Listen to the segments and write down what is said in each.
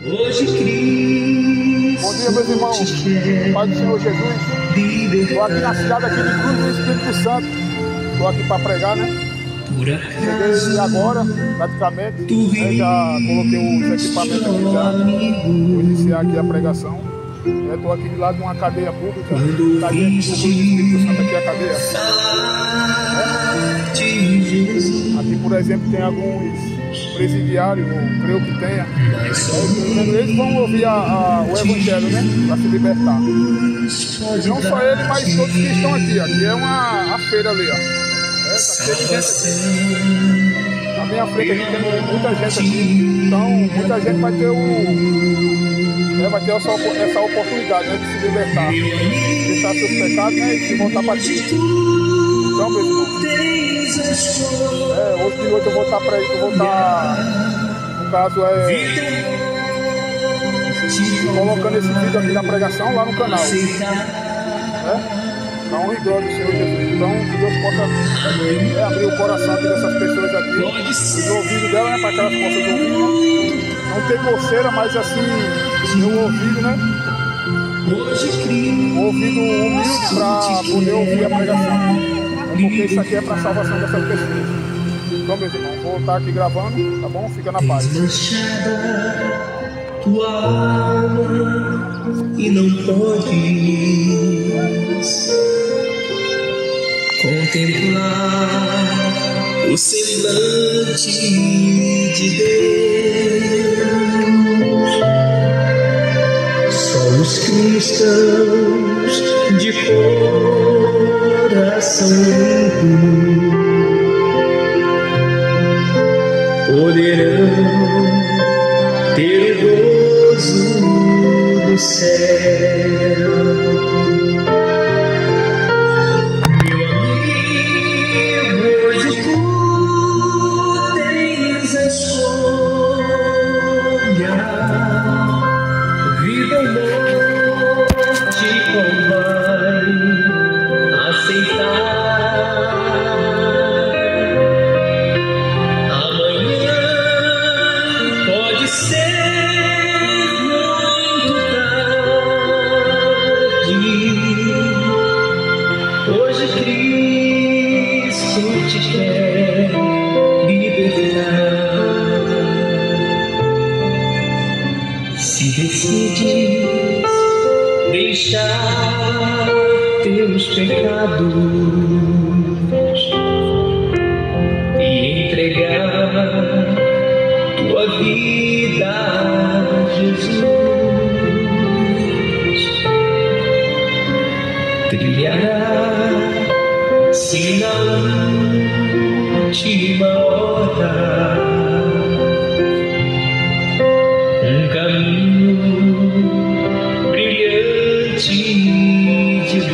Hoje Cristo. Bom dia, meus irmãos. Pai do Senhor Jesus. Estou aqui na cidade aqui de Cruz do Espírito Santo. Estou aqui para pregar, né? Cheguei agora, praticamente. Já coloquei os equipamentos aqui já. Vou iniciar aqui a pregação. Estou aqui do lado de uma cadeia pública. Cadeia do Espírito Santo, aqui é a cadeia. Aqui, por exemplo, tem alguns presidiários, creio que tenha. Eles vão ouvir o Evangelho, né? Para se libertar. E não só ele, mas todos que estão aqui. Aqui é a feira ali, ó. Tá cheio de gente aqui. Na minha frente aqui tem muita gente aqui. Então, muita gente vai ter essa oportunidade, né, de se libertar. Deixar seus pecados, né, e se voltar para Cristo. Então, meus irmãos, hoje de noite eu vou estar no caso, colocando esse vídeo aqui da pregação lá no canal. Na honra e glória do Senhor Jesus. Então, que Deus possa abrir o coração aqui dessas pessoas aqui, os ouvidos dela, né, para que elas possam ouvir, né? Não tem coceira, mas assim, o ouvido, né? O ouvido humilde para poder ouvir a pregação. Porque isso aqui é para a salvação dessas pessoas. Então, meus irmãos, vou estar aqui gravando, tá bom? Fica na paz. Tua alma e não podes contemplar o semblante de Deus. Só os cristãos de coração limpo poderão ter o gozo do céu. Meu amigo, hoje tu tens a escolha, vida ou morte, qual vai aceitar? Hoje Cristo te quer libertar. Se decides deixar teus pecados e entregar tua vida a Jesus, trilhará se na última hora um caminho brilhante de luz.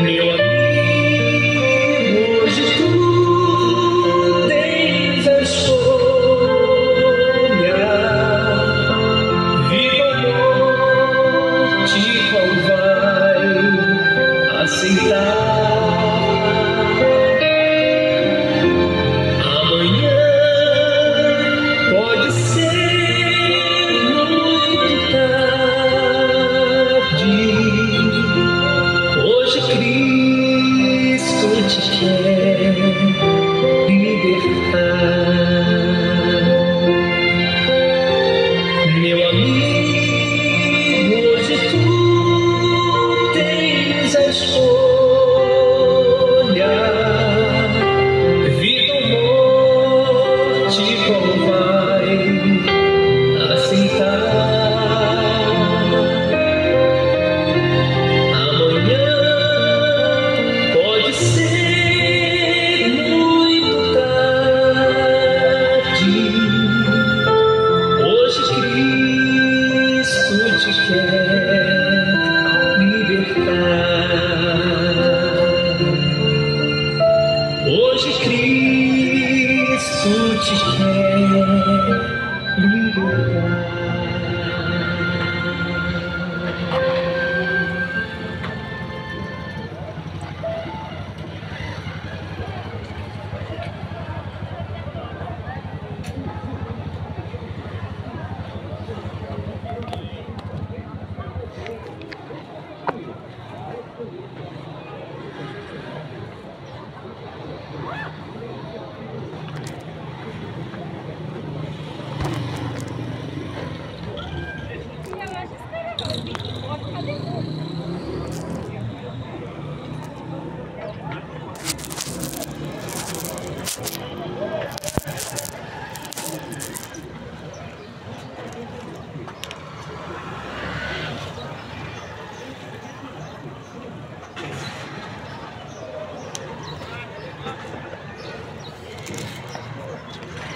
Meu amigo, hoje tu tens a escolha, vida ou morte, qual vai aceitar? Amanhã pode ser muito tarde. Hoje Cristo te quer libertar. Meu amigo, hoje tu tens a escolha, vida ou morte, qual vai aceitar? Amanhã pode ser muito tarde. Hoje Cristo te quer libertar. Hoje Cristo te quer libertar.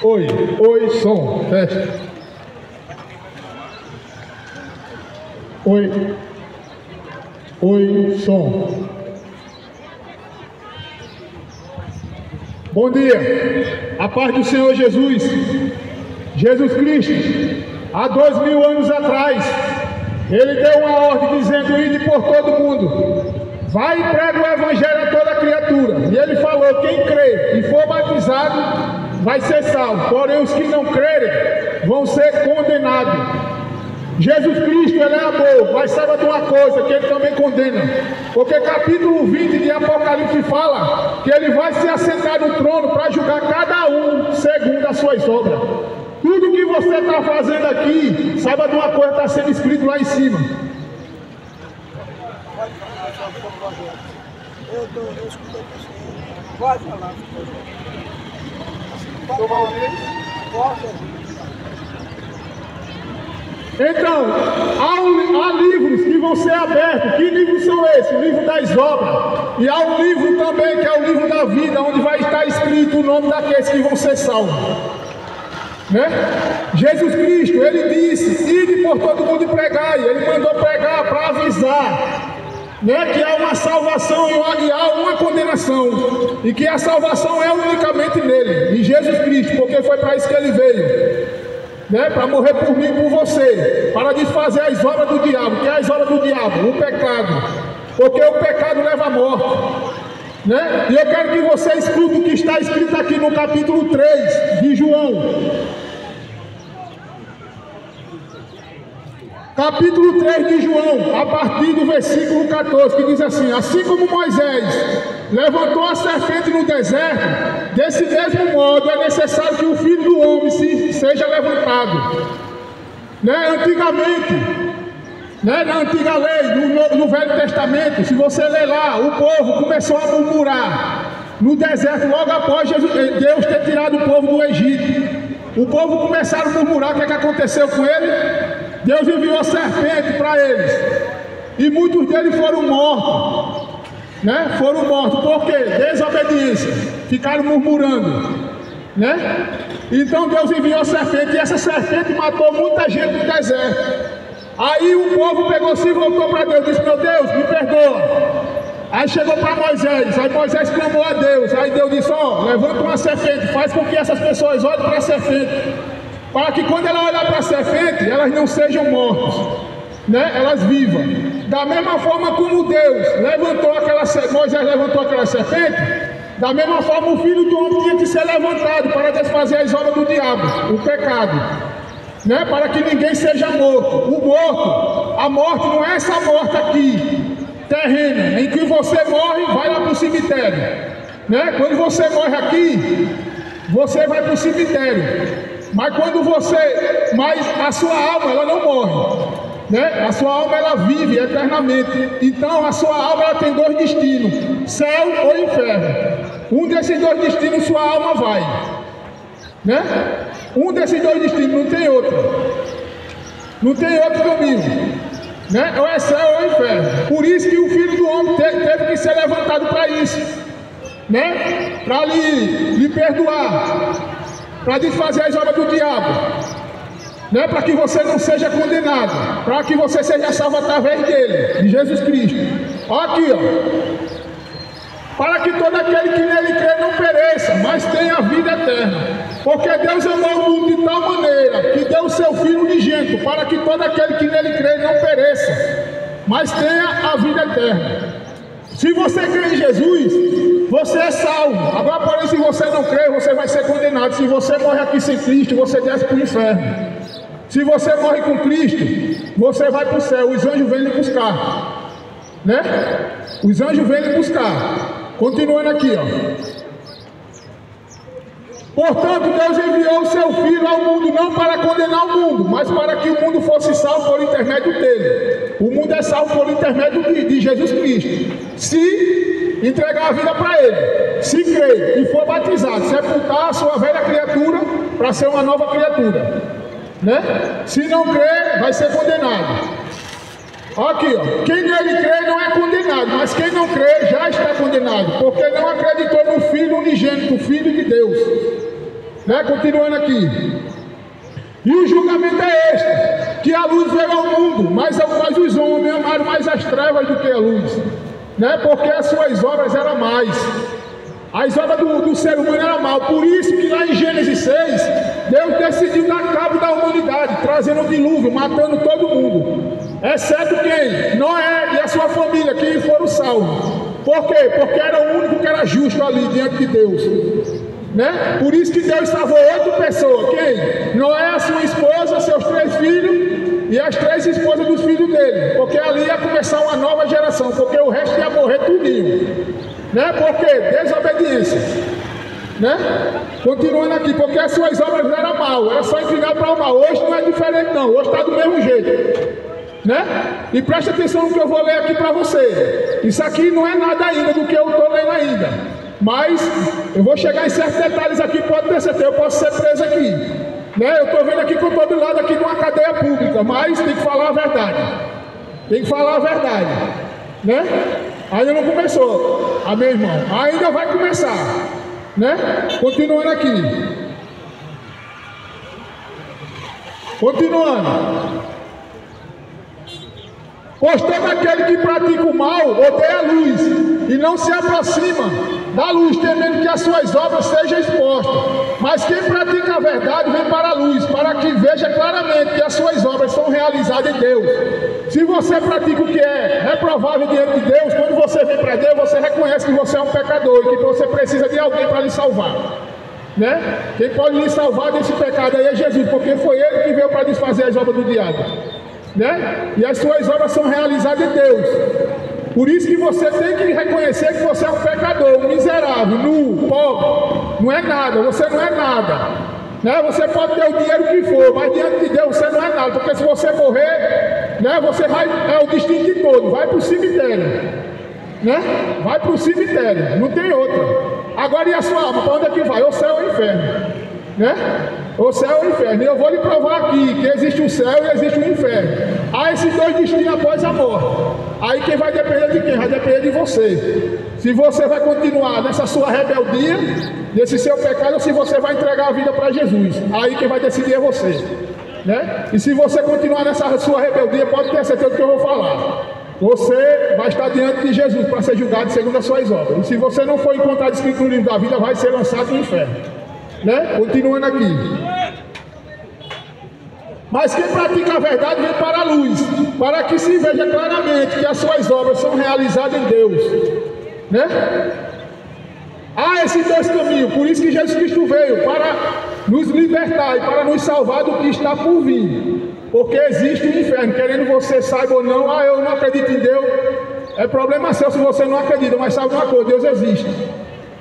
Oi, som, teste. Oi, som. Bom dia, a paz do Senhor Jesus. Jesus Cristo, há 2000 anos atrás, Ele deu uma ordem dizendo: ide por todo mundo, vai e prega o Evangelho a toda criatura. E Ele falou: quem crê e for batizado vai ser salvo, porém os que não crerem vão ser condenados. Jesus Cristo, Ele é amor, mas saiba de uma coisa, que Ele também condena. Porque capítulo 20 de Apocalipse fala que Ele vai se assentar no trono para julgar cada um segundo as suas obras. Tudo que você está fazendo aqui, saiba de uma coisa, está sendo escrito lá em cima. Pode falar. Então, há livros que vão ser abertos. Que livros são esses? O livro das obras. E há um livro também que é o livro da vida, onde vai estar escrito o nome daqueles que vão ser salvos. Né? Jesus Cristo, Ele disse: ide por todo mundo e pregai. Ele mandou pregar para avisar, né, que há uma salvação e há uma condenação, e que a salvação é unicamente nele, em Jesus Cristo, porque foi para isso que Ele veio, né, para morrer por mim e por você, para desfazer as obras do diabo. Que é as obras do diabo? O pecado, porque o pecado leva à morte, né? E eu quero que você escute o que está escrito aqui no capítulo 3 de João. Capítulo 3 de João, a partir do versículo 14, que diz assim: assim como Moisés levantou a serpente no deserto, desse mesmo modo é necessário que o Filho do Homem seja levantado. Né? Antigamente, né, na antiga lei, no Velho Testamento, se você ler lá, o povo começou a murmurar no deserto, logo após Deus ter tirado o povo do Egito. O povo começaram a murmurar. O que aconteceu com ele? Deus enviou a serpente para eles, e muitos deles foram mortos, né? Foram mortos, por quê? Desobediência, ficaram murmurando, né? Então Deus enviou a serpente, e essa serpente matou muita gente no deserto. Aí o povo pegou-se e voltou para Deus, disse: meu Deus, me perdoa. Aí chegou para Moisés, aí Moisés clamou a Deus, aí Deus disse: ó, levanta uma serpente, faz com que essas pessoas olhem para a serpente, para que quando ela olhar para a serpente, elas não sejam mortas, né? Elas vivam. Da mesma forma como Deus levantou Moisés levantou aquela serpente, da mesma forma o Filho do Homem tinha que ser levantado para desfazer as obras do diabo, o pecado, né? Para que ninguém seja morto. A morte não é essa morte aqui, terrena, em que você morre, vai lá para o cemitério, né? Quando você morre aqui, você vai para o cemitério. Mas a sua alma, ela não morre, né? A sua alma, ela vive eternamente. Então a sua alma, ela tem dois destinos: céu ou inferno. Um desses dois destinos sua alma vai, né? Um desses dois destinos, não tem outro caminho, né? Ou é céu ou é inferno. Por isso que o Filho do Homem teve que ser levantado para isso, né? Para lhe perdoar, para desfazer as obras do diabo, né? Para que você não seja condenado, para que você seja salvo através dele, de Jesus Cristo. Olha aqui, ó: para que todo aquele que nele crê não pereça, mas tenha a vida eterna. Porque Deus amou o mundo de tal maneira que deu o seu Filho unigênito, para que todo aquele que nele crê não pereça, mas tenha a vida eterna. Se você crê em Jesus, você é salvo. Agora, porém, se você não crê, você vai ser condenado. Se você morre aqui sem Cristo, você desce para o inferno. Se você morre com Cristo, você vai para o céu. Os anjos vêm lhe buscar, né? Os anjos vêm lhe buscar. Continuando aqui, ó: portanto, Deus enviou o seu Filho ao mundo não para condenar o mundo, mas para que o mundo fosse salvo por intermédio dele. O mundo é salvo por intermédio de Jesus Cristo, se entregar a vida para ele, se crer e for batizado, sepultar a sua velha criatura para ser uma nova criatura, né? Se não crer, vai ser condenado. Aqui, ó: quem nele crê não é condenado, mas quem não crê já está condenado, porque não acreditou no Filho unigênito, o Filho de Deus. Né? Continuando aqui. E o julgamento é este, que a luz veio ao mundo, mas os homens amaram mais as trevas do que a luz, né? Porque as suas obras eram mais. As obras do ser humano eram mal. Por isso que lá em Gênesis 6, Deus decidiu dar cabo da humanidade, trazendo um dilúvio, matando todo mundo. Exceto quem? Noé e a sua família, que foram salvos. Por quê? Porque era o único que era justo ali diante de Deus. Né? Por isso que Deus salvou 8 pessoas. Quem? Noé, a sua esposa, seus 3 filhos e as 3 esposas dos filhos dele. Porque ali ia começar uma nova geração, porque o resto ia morrer tudinho. Né? Por quê? Desobediência. Né? Continuando aqui, porque as suas obras eram mal, era só inclinado para o mal. Hoje não é diferente não, hoje está do mesmo jeito. Né? E preste atenção no que eu vou ler aqui para você. Isso aqui não é nada ainda do que eu estou lendo ainda. Mas eu vou chegar em certos detalhes aqui, pode ter certeza, eu posso ser preso aqui. Né? Eu estou vendo aqui que eu estou do lado aqui de uma cadeia pública, mas tem que falar a verdade. Tem que falar a verdade. Né? Ainda não começou. Amém, irmão? Ainda vai começar. Né? Continuando aqui. Continuando. Pois todo aquele que pratica o mal odeia a luz e não se aproxima da luz, temendo que as suas obras sejam expostas. Mas quem pratica a verdade vem para a luz, para que veja claramente que as suas obras são realizadas em Deus. Se você pratica o que é reprovável diante de Deus, quando você vem para Deus, você reconhece que você é um pecador e que você precisa de alguém para lhe salvar. Né? Quem pode lhe salvar desse pecado aí é Jesus, porque foi Ele que veio para desfazer as obras do diabo. Né? E as suas obras são realizadas em Deus. Por isso que você tem que reconhecer que você é um pecador, um miserável, nu, pobre. Não é nada, você não é nada. Né? Você pode ter o dinheiro que for, mas diante de Deus você não é nada. Porque se você morrer, né, você vai, é o destino de todo, vai para o cemitério. Né? Vai para o cemitério, não tem outra. Agora e a sua alma, para onde é que vai? O céu ou o inferno? Né? O céu e o inferno. E eu vou lhe provar aqui que existe o céu e existe o inferno. Há esses dois destinos após a morte. Aí quem vai depender de quem? Vai depender de você. Se você vai continuar nessa sua rebeldia, nesse seu pecado, ou se você vai entregar a vida para Jesus. Aí quem vai decidir é você. Né? E se você continuar nessa sua rebeldia, pode ter certeza do que eu vou falar. Você vai estar diante de Jesus para ser julgado segundo as suas obras. E se você não for encontrado escrito no livro da vida, vai ser lançado no inferno. Né? Continuando aqui. Mas quem pratica a verdade vem para a luz, para que se veja claramente que as suas obras são realizadas em Deus. Né? Há esses dois caminhos, por isso que Jesus Cristo veio, para nos libertar e para nos salvar do que está por vir. Porque existe o inferno, querendo você saiba ou não, eu não acredito em Deus. É problema seu se você não acredita, mas sabe uma coisa, Deus existe.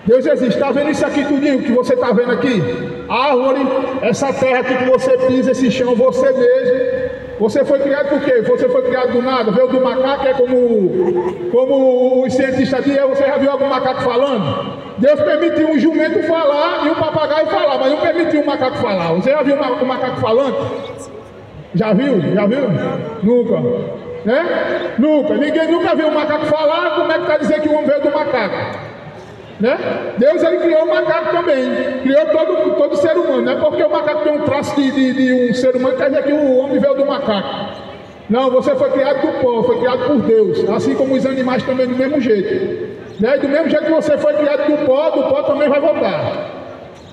Deus existe. Está vendo isso aqui tudinho que você está vendo aqui? A árvore, essa terra aqui que você pisa, esse chão, você mesmo. Você foi criado por quê? Você foi criado do nada, veio do macaco, é como os cientistas dizem. Você já viu algum macaco falando? Deus permitiu um jumento falar e um papagaio falar, mas não permitiu um macaco falar. Você já viu um macaco falando? Já viu? Já viu? Nunca. Né? Nunca. Ninguém nunca viu um macaco falar. Como é que está dizendo que o homem veio do macaco? Né? Deus ele criou o macaco também, criou todo ser humano, não é porque o macaco tem um traço de um ser humano, quer dizer que o homem veio do macaco. Não, você foi criado do pó, foi criado por Deus, assim como os animais também do mesmo jeito. Né? E do mesmo jeito que você foi criado do pó também vai voltar.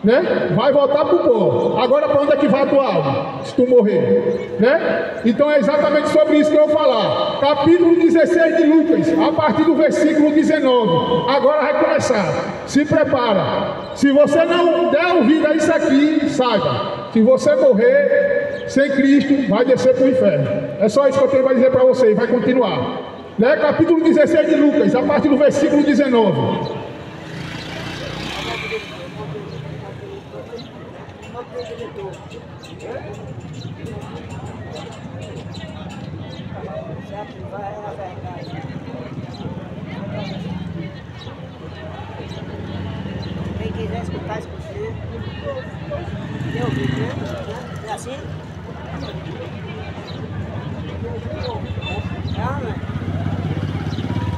Né? Vai voltar para o pó. Agora para onde é que vai a tua alma? Se tu morrer. Né? Então é exatamente sobre isso que eu vou falar. Capítulo 16 de Lucas, a partir do versículo 19. Agora vai começar. Se prepara. Se você não der ouvido a isso aqui, saiba. Se você morrer sem Cristo, vai descer para o inferno. É só isso que eu tenho para dizer para você. E vai continuar. Né? Capítulo 16 de Lucas, a partir do versículo 19. Quem quiser escutar, escutar. Eu vi, né? É assim?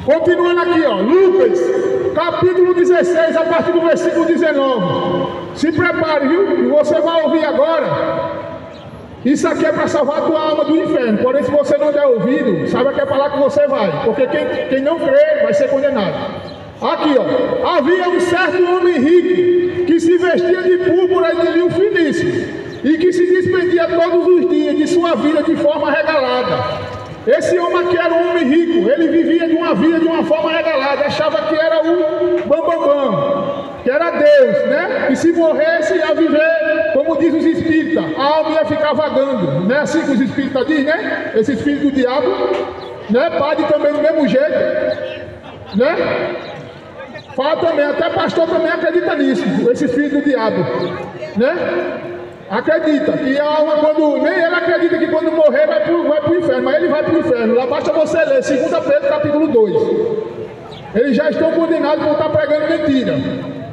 Continuando aqui, ó, Lucas, capítulo 16, a partir do versículo 19. Se prepare, viu? E você vai ouvir agora. Isso aqui é para salvar a tua alma do inferno. Porém, se você não der ouvido, saiba que é para lá que você vai. Porque quem não crê vai ser condenado. Aqui, ó. Havia um certo homem rico que se vestia de púrpura e de linho finíssimo e que se despendia todos os dias de sua vida de forma regalada. Esse homem aqui era um homem rico. Ele vivia de uma vida de uma forma regalada. Achava que era o bambambam, que era Deus, né? E se morresse ia viver, como diz os espíritas, a alma ia ficar vagando. Não é assim que os espíritas dizem, né? Esse espírito do diabo, né? Padre também do mesmo jeito, né? Fala também, até pastor também acredita nisso, esse espírito do diabo, né? Acredita que a alma, quando nem ele acredita que quando morrer vai para o inferno, mas ele vai para o inferno. Lá basta você ler 2 Pedro capítulo 2. Eles já estão condenados por estar pregando mentira,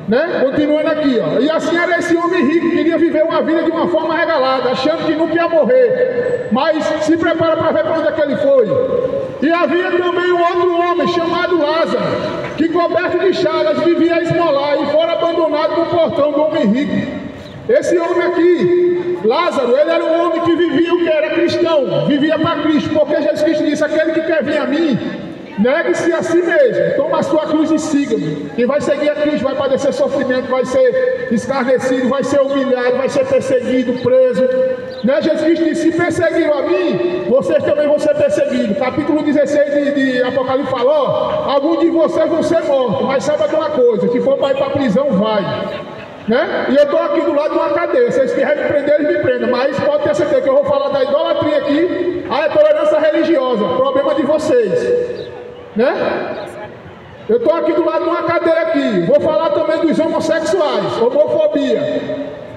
né? Continuando aqui, ó. E assim era esse homem rico, queria viver uma vida de uma forma regalada, achando que nunca ia morrer, mas se prepara para ver para onde é que ele foi. E havia também um outro homem chamado Lázaro, que coberto de chagas vivia a esmolar e fora abandonado no portão do homem rico. Esse homem aqui, Lázaro, ele era um homem que vivia o que? Era cristão, vivia para Cristo, porque Jesus Cristo disse: aquele que quer vir a mim, negue-se a si mesmo, toma a sua cruz e siga-me. Quem vai seguir a Cristo vai padecer sofrimento, vai ser escarnecido, vai ser humilhado, vai ser perseguido, preso. Né? Jesus Cristo disse: se perseguiram a mim, vocês também vão ser perseguidos. Capítulo 16 de Apocalipse falou: alguns de vocês vão ser mortos, mas saiba de uma coisa, se for para ir para a prisão, vai. Né? E eu estou aqui do lado de uma cadeia. Vocês querem me prender, eles me prendam. Mas pode ter certeza que eu vou falar da idolatria aqui, a intolerância religiosa, problema de vocês. Né? Eu estou aqui do lado de uma cadeia aqui. Vou falar também dos homossexuais, homofobia.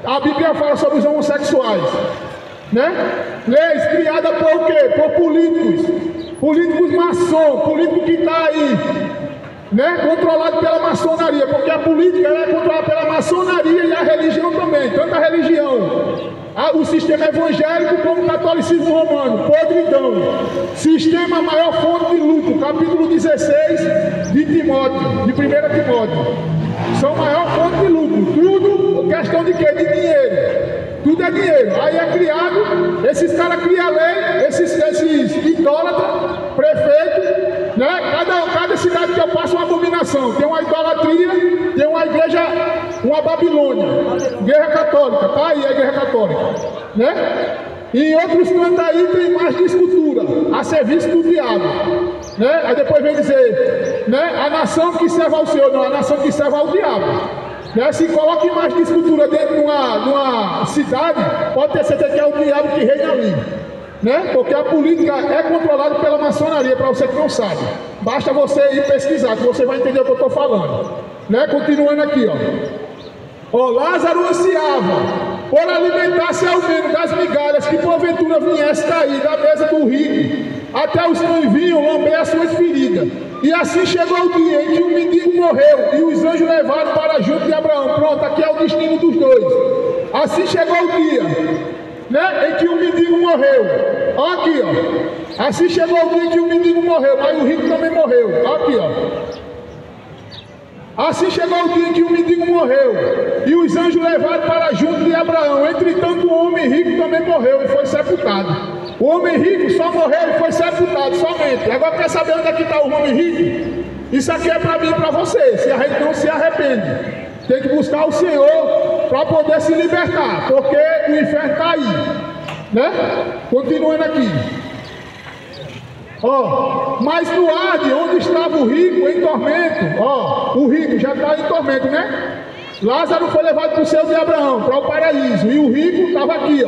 A Bíblia fala sobre os homossexuais. Né? Leis criadas por o quê? Por políticos maçom, político que está aí, né? Controlado pela maçonaria, porque a política ela é controlada pela maçonaria e a religião também, tanto a religião, o sistema evangélico como o catolicismo romano, podridão, sistema maior fonte de lucro, capítulo 16 de Timóteo, de 1 Timóteo, são maior fonte de lucro, tudo questão de quê? De dinheiro, tudo é dinheiro. Aí é criado, esses caras criam lei, esses idólatras, prefeitos, né? Cada cidade que eu passo é uma abominação. Tem uma idolatria, tem uma igreja, uma Babilônia, igreja católica, tá aí a igreja católica, né? E em outros cantos aí tem mais de escultura, a serviço do diabo, né? Aí depois vem dizer, né? A nação que serve ao Senhor, não, a nação que serve ao diabo. Né? Se coloca imagem de escultura dentro de uma cidade, pode ter certeza que é o diabo que reina ali. Né? Porque a política é controlada pela maçonaria, para você que não sabe. Basta você ir pesquisar, que você vai entender o que eu estou falando. Né? Continuando aqui, ó. Lázaro ansiava por alimentar-se ao menos das migalhas que porventura viesse cair da mesa do rico, até os cães vinham lamber as suas feridas. E assim chegou o dia em que o mendigo morreu e os anjos levaram para junto de Abraão. Pronto, aqui é o destino dos dois. Assim chegou o dia, né, em que o mendigo morreu. Ó aqui, ó. Assim chegou o dia em que o mendigo morreu, mas o rico também morreu. Ó aqui, ó. Assim chegou o dia em que o mendigo morreu e os anjos levaram para junto de Abraão. Entretanto, o homem rico também morreu e foi sepultado. O homem rico só morreu e foi sepultado, somente. Agora quer saber onde é que está o homem rico? Isso aqui é para mim e para você. Se a gente não se arrepende, tem que buscar o Senhor para poder se libertar, porque o inferno está aí, né? Continuando aqui. Mas no Hades, onde estava o rico em tormento, o rico já está em tormento, né? Lázaro foi levado para o céu de Abraão, para o paraíso, e o rico estava aqui,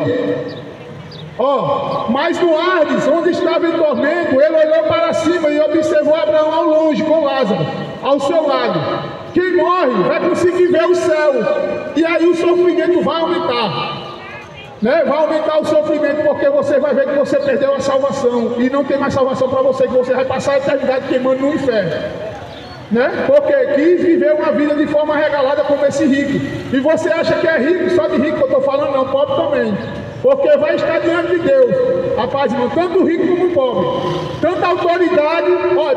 mas no Hades, onde estava em tormento, ele olhou para cima e observou Abraão ao longe com Lázaro, ao seu lado. Quem morre vai conseguir ver o céu, e aí o sofrimento vai aumentar. Né? Vai aumentar o sofrimento, porque você vai ver que você perdeu a salvação, e não tem mais salvação para você, que você vai passar a eternidade queimando no inferno. Né? Porque quis viver uma vida de forma regalada como esse rico. E você acha que é rico, só de rico que eu estou falando, não, pobre também. Porque vai estar diante de Deus, rapaz, irmão, tanto rico como pobre, tanta autoridade,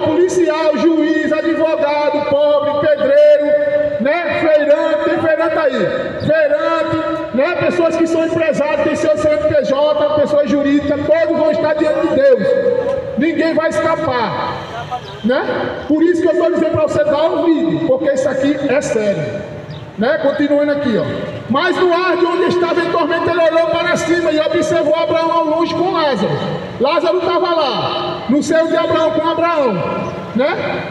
policial, juiz, advogado, pobre, pedreiro, né? Feirante, tem feirante aí, feirante, né? Pessoas que são empresários, tem seu CNPJ, pessoas jurídicas, todos vão estar diante de Deus. Ninguém vai escapar, né? Por isso que eu estou dizendo para você dar ouvido, porque isso aqui é sério. Né? Continuando aqui, ó. Mas no ar de onde estava em tormento, ele olhou para cima e observou Abraão ao longe com Lázaro. Lázaro estava lá, no seio de Abraão, com Abraão, né?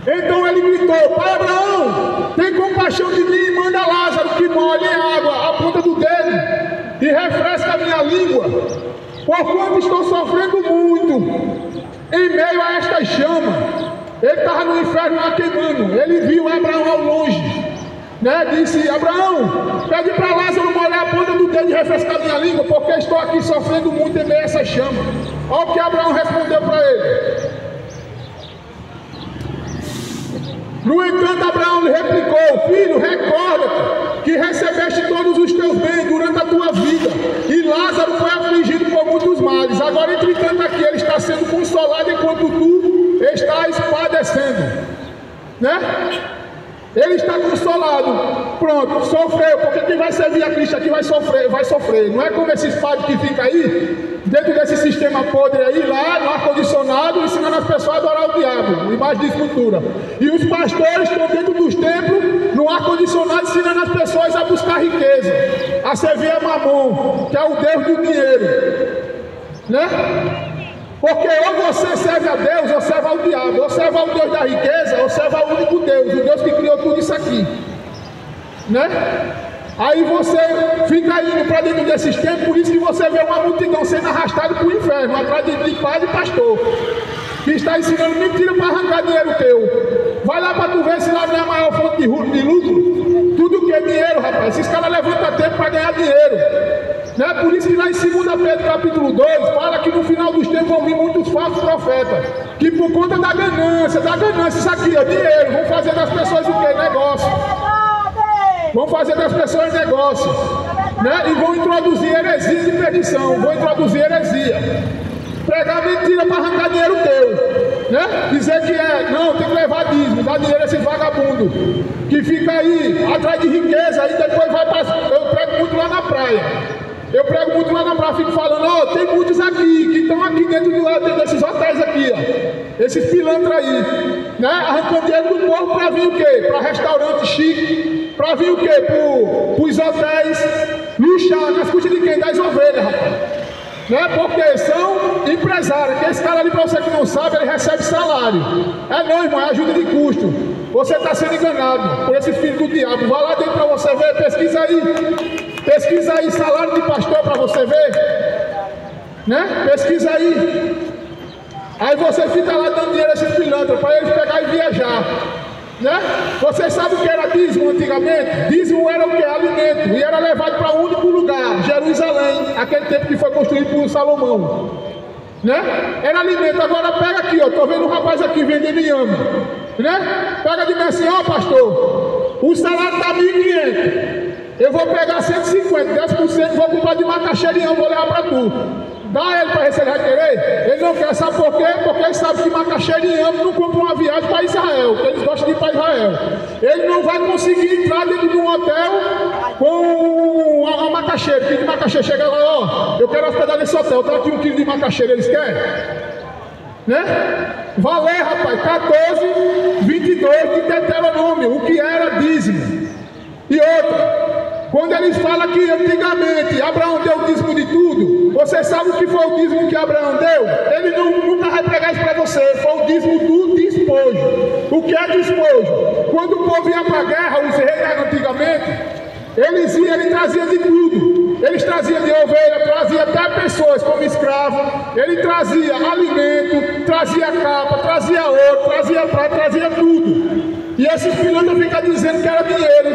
Então ele gritou: Pai Abraão, tem compaixão de mim e manda Lázaro que molhe em água a ponta do dedo e refresca a minha língua, porquanto estou sofrendo muito em meio a esta chama. Ele estava no inferno lá queimando. Ele viu Abraão ao longe, né? Disse: Abraão, pede para Lázaro molhar a ponta do dedo e refrescar minha língua, porque estou aqui sofrendo muito em meio a essa chama. Olha o que Abraão respondeu para ele. No entanto, Abraão lhe replicou: Filho, recorda-te que recebeste todos os teus bens durante a tua vida, e Lázaro foi afligido por muitos males. Agora, entretanto, aqui ele está sendo consolado enquanto tu estás padecendo, né? Ele está consolado, pronto, sofreu, porque quem vai servir a Cristo aqui vai sofrer. Não é como esses padres que ficam aí, dentro desse sistema podre aí, lá no ar-condicionado, ensinando as pessoas a adorar o diabo, imagem de escultura. E os pastores estão dentro dos templos, no ar-condicionado, ensinando as pessoas a buscar riqueza, a servir a Mamon, que é o Deus do dinheiro, né? Porque ou você serve a Deus, ou serve ao diabo, ou serve ao Deus da riqueza, ou serve ao único Deus, o Deus que criou tudo isso aqui, né? Aí você fica indo para dentro desses tempos, por isso que você vê uma multidão sendo arrastada para o inferno, atrás de padre e pastor, que está ensinando mentira para arrancar dinheiro teu. Vai lá para tu ver se lá não é a maior fonte de lucro. Tudo que é dinheiro, rapaz. Esses caras levantam tempo para ganhar dinheiro. Né? Por isso que lá em 2 Pedro capítulo 2 fala que no final dos tempos vão vir muitos falsos profetas, que por conta da ganância, isso aqui, ó, dinheiro, vão fazer das pessoas o quê? Negócio. Vão fazer das pessoas negócio, né? E vão introduzir heresia de perdição, vão introduzir heresia, pregar mentira para arrancar dinheiro teu, né? Dizer que não, tem que levar dízimo, dar dinheiro a esse vagabundo que fica aí atrás de riqueza, aí depois vai para. Eu prego muito lá na praia. Fico falando, tem muitos aqui, que estão aqui dentro desses hotéis aqui, ó. Esses pilantras aí, né? Arrancando dinheiro do povo para vir o quê? Para restaurante chique, para vir o quê? Para os hotéis, luxar, nas custas de quem? Das ovelhas, rapaz. Né? Porque são empresários, que esse cara ali, para você que não sabe, ele recebe salário. Não, irmão, é ajuda de custo. Você está sendo enganado por esses filhos do diabo. Vai lá dentro para você ver, pesquisa aí salário de pastor para você ver, né? Pesquisa aí. Aí você fica lá dando dinheiro a esses pilantras para eles pegar e viajar, né? Vocês sabem o que era dízimo antigamente? Dízimo era o que? Alimento. E era levado para um único lugar, Jerusalém, aquele tempo que foi construído por Salomão, né? Era alimento. Agora pega aqui, ó, tô vendo um rapaz aqui vendendo inhame, né? Pega de mim assim: ó, pastor, o salário está 1.500. Eu vou pegar 150, 10%, vou comprar de macaxeira e vou levar para tu. Dá ele para ver se ele vai querer. Ele não quer, sabe por quê? Porque ele sabe que macaxeira e não compra uma viagem para Israel, porque eles gostam de ir para Israel. Ele não vai conseguir entrar dentro de um hotel com uma macaxeira. O quilo de macaxeira chega lá, ó, eu quero hospedar nesse hotel, tá aqui 1 quilo de macaxeira, eles querem? Né? Valer, rapaz, 14:22 de Deuteronômio, o que era dízimo. E outra, quando eles falam que antigamente Abraão deu o dízimo de tudo, você sabe o que foi o dízimo que Abraão deu? Ele nunca vai pregar isso para você, foi o dízimo do despojo. O que é despojo? Quando o povo ia para a guerra, os reis antigamente, ele trazia de tudo. Eles traziam de ovelha, trazia até pessoas como escravo, ele trazia alimento, trazia capa, trazia ouro, trazia prata, trazia tudo. E esses pilantras ficam dizendo que era dinheiro,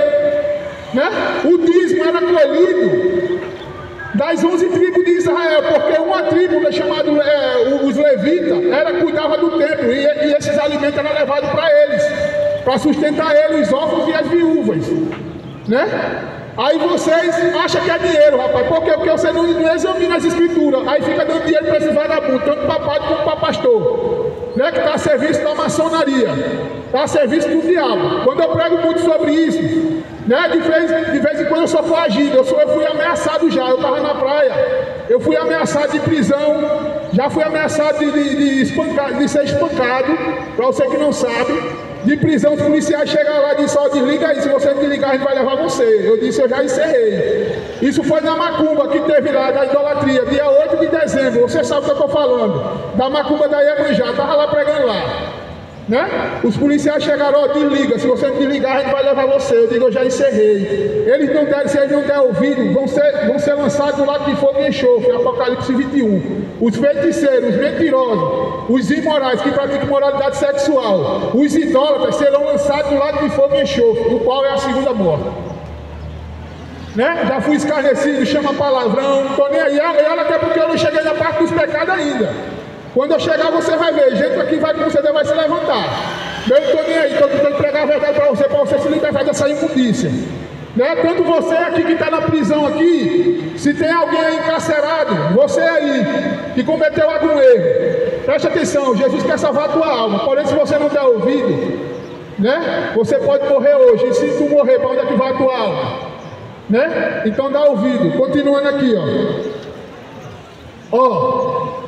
né? O dízimo era colhido das 11 tribos de Israel, porque uma tribo chamada os levitas cuidava do templo, e esses alimentos eram levados para eles, para sustentar eles, os órfãos e as viúvas, né? Aí vocês acham que é dinheiro, rapaz, porque você não examina as escrituras, aí fica dando dinheiro para esses vagabundos, tanto para padre como para pastor. né, que está a serviço da maçonaria, está a serviço do diabo. Quando eu prego muito sobre isso, né, de vez em quando eu sou coagido, eu fui ameaçado já, eu estava na praia, eu fui ameaçado de prisão, já fui ameaçado de ser espancado, para você que não sabe. De prisão, os policiais chegaram lá e disseram: desliga aí, se você não desligar a gente vai levar você. Eu disse: eu já encerrei. Isso foi na macumba que teve lá, da idolatria, dia 8 de dezembro, você sabe o que eu estou falando, da macumba da Iemanjá, estava lá pregando lá, né? Os policiais chegaram: ó, desliga, se você não desligar a gente vai levar você. Eu digo: eu já encerrei. Eles não deram, se eles não derem ouvido, vão ser lançados do lado de fogo e enxofre, Apocalipse 21. Os feiticeiros, os mentirosos, os imorais que praticam moralidade sexual, os idólatras serão lançados do lado de fogo e enxofre, o qual é a segunda morte. Né? Já fui escarnecido, chama palavrão, não estou nem aí. E olha até porque eu não cheguei na parte dos pecados ainda. Quando eu chegar você vai ver, gente aqui vai com você vai se levantar. Eu não estou nem aí, estou tentando pregar a verdade para você se libertar dessa imundícia. Né? Tanto você aqui que está na prisão aqui, se tem alguém aí encarcerado, você aí, que cometeu algum erro, preste atenção, Jesus quer salvar a tua alma, porém se você não der ouvido, né? Você pode morrer hoje, e se tu morrer, para onde é que vai a tua alma? Né? Então dá ouvido, continuando aqui, ó.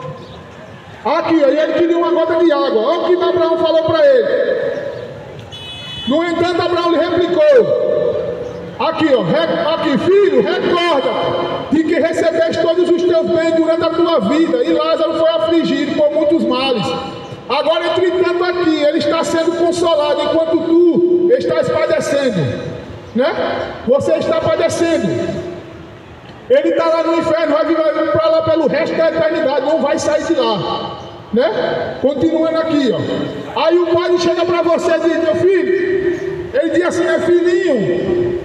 Aqui, ó, e ele queria uma gota de água, olha o que Abraão falou para ele. No entanto, Abraão lhe replicou: aqui, ó, aqui, filho, recorda de que recebeste todos os teus bens durante a tua vida, e Lázaro foi afligido por muitos males. Agora, entretanto, aqui ele está sendo consolado, enquanto tu estás padecendo, né? Você está padecendo. Ele está lá no inferno, vai vir para lá pelo resto da eternidade, não vai sair de lá, né? Continuando aqui, ó. Aí o pai chega para você e diz: meu filho, ele diz assim: é filhinho,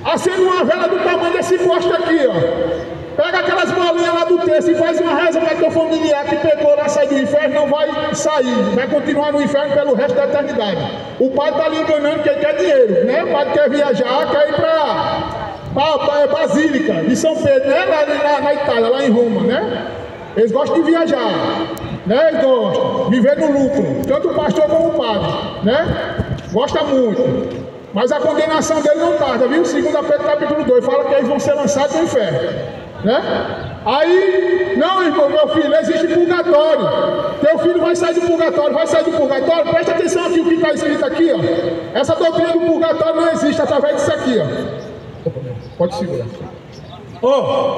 acende uma vela do tamanho desse poste aqui, ó. Pega aquelas bolinhas lá do texto e faz uma reza para teu familiar que pegou lá, sai do inferno, não vai sair, vai continuar no inferno pelo resto da eternidade. O pai está lhe enganando que ele quer dinheiro, né? O pai quer viajar, quer ir para Basílica de São Pedro, né? Lá na Itália, lá em Roma, né? Eles gostam de viajar, né? Eles gostam, viver no lucro, tanto o pastor como o padre, né? Gosta muito. Mas a condenação dele não tarda, viu? 2 Pedro capítulo 2 fala que eles vão ser lançados no inferno, né? Aí, não, irmão, meu filho, existe purgatório. Teu filho vai sair do purgatório, presta atenção aqui, o que está escrito aqui, ó. Essa doutrina do purgatório não existe através disso aqui, ó. Pode segurar.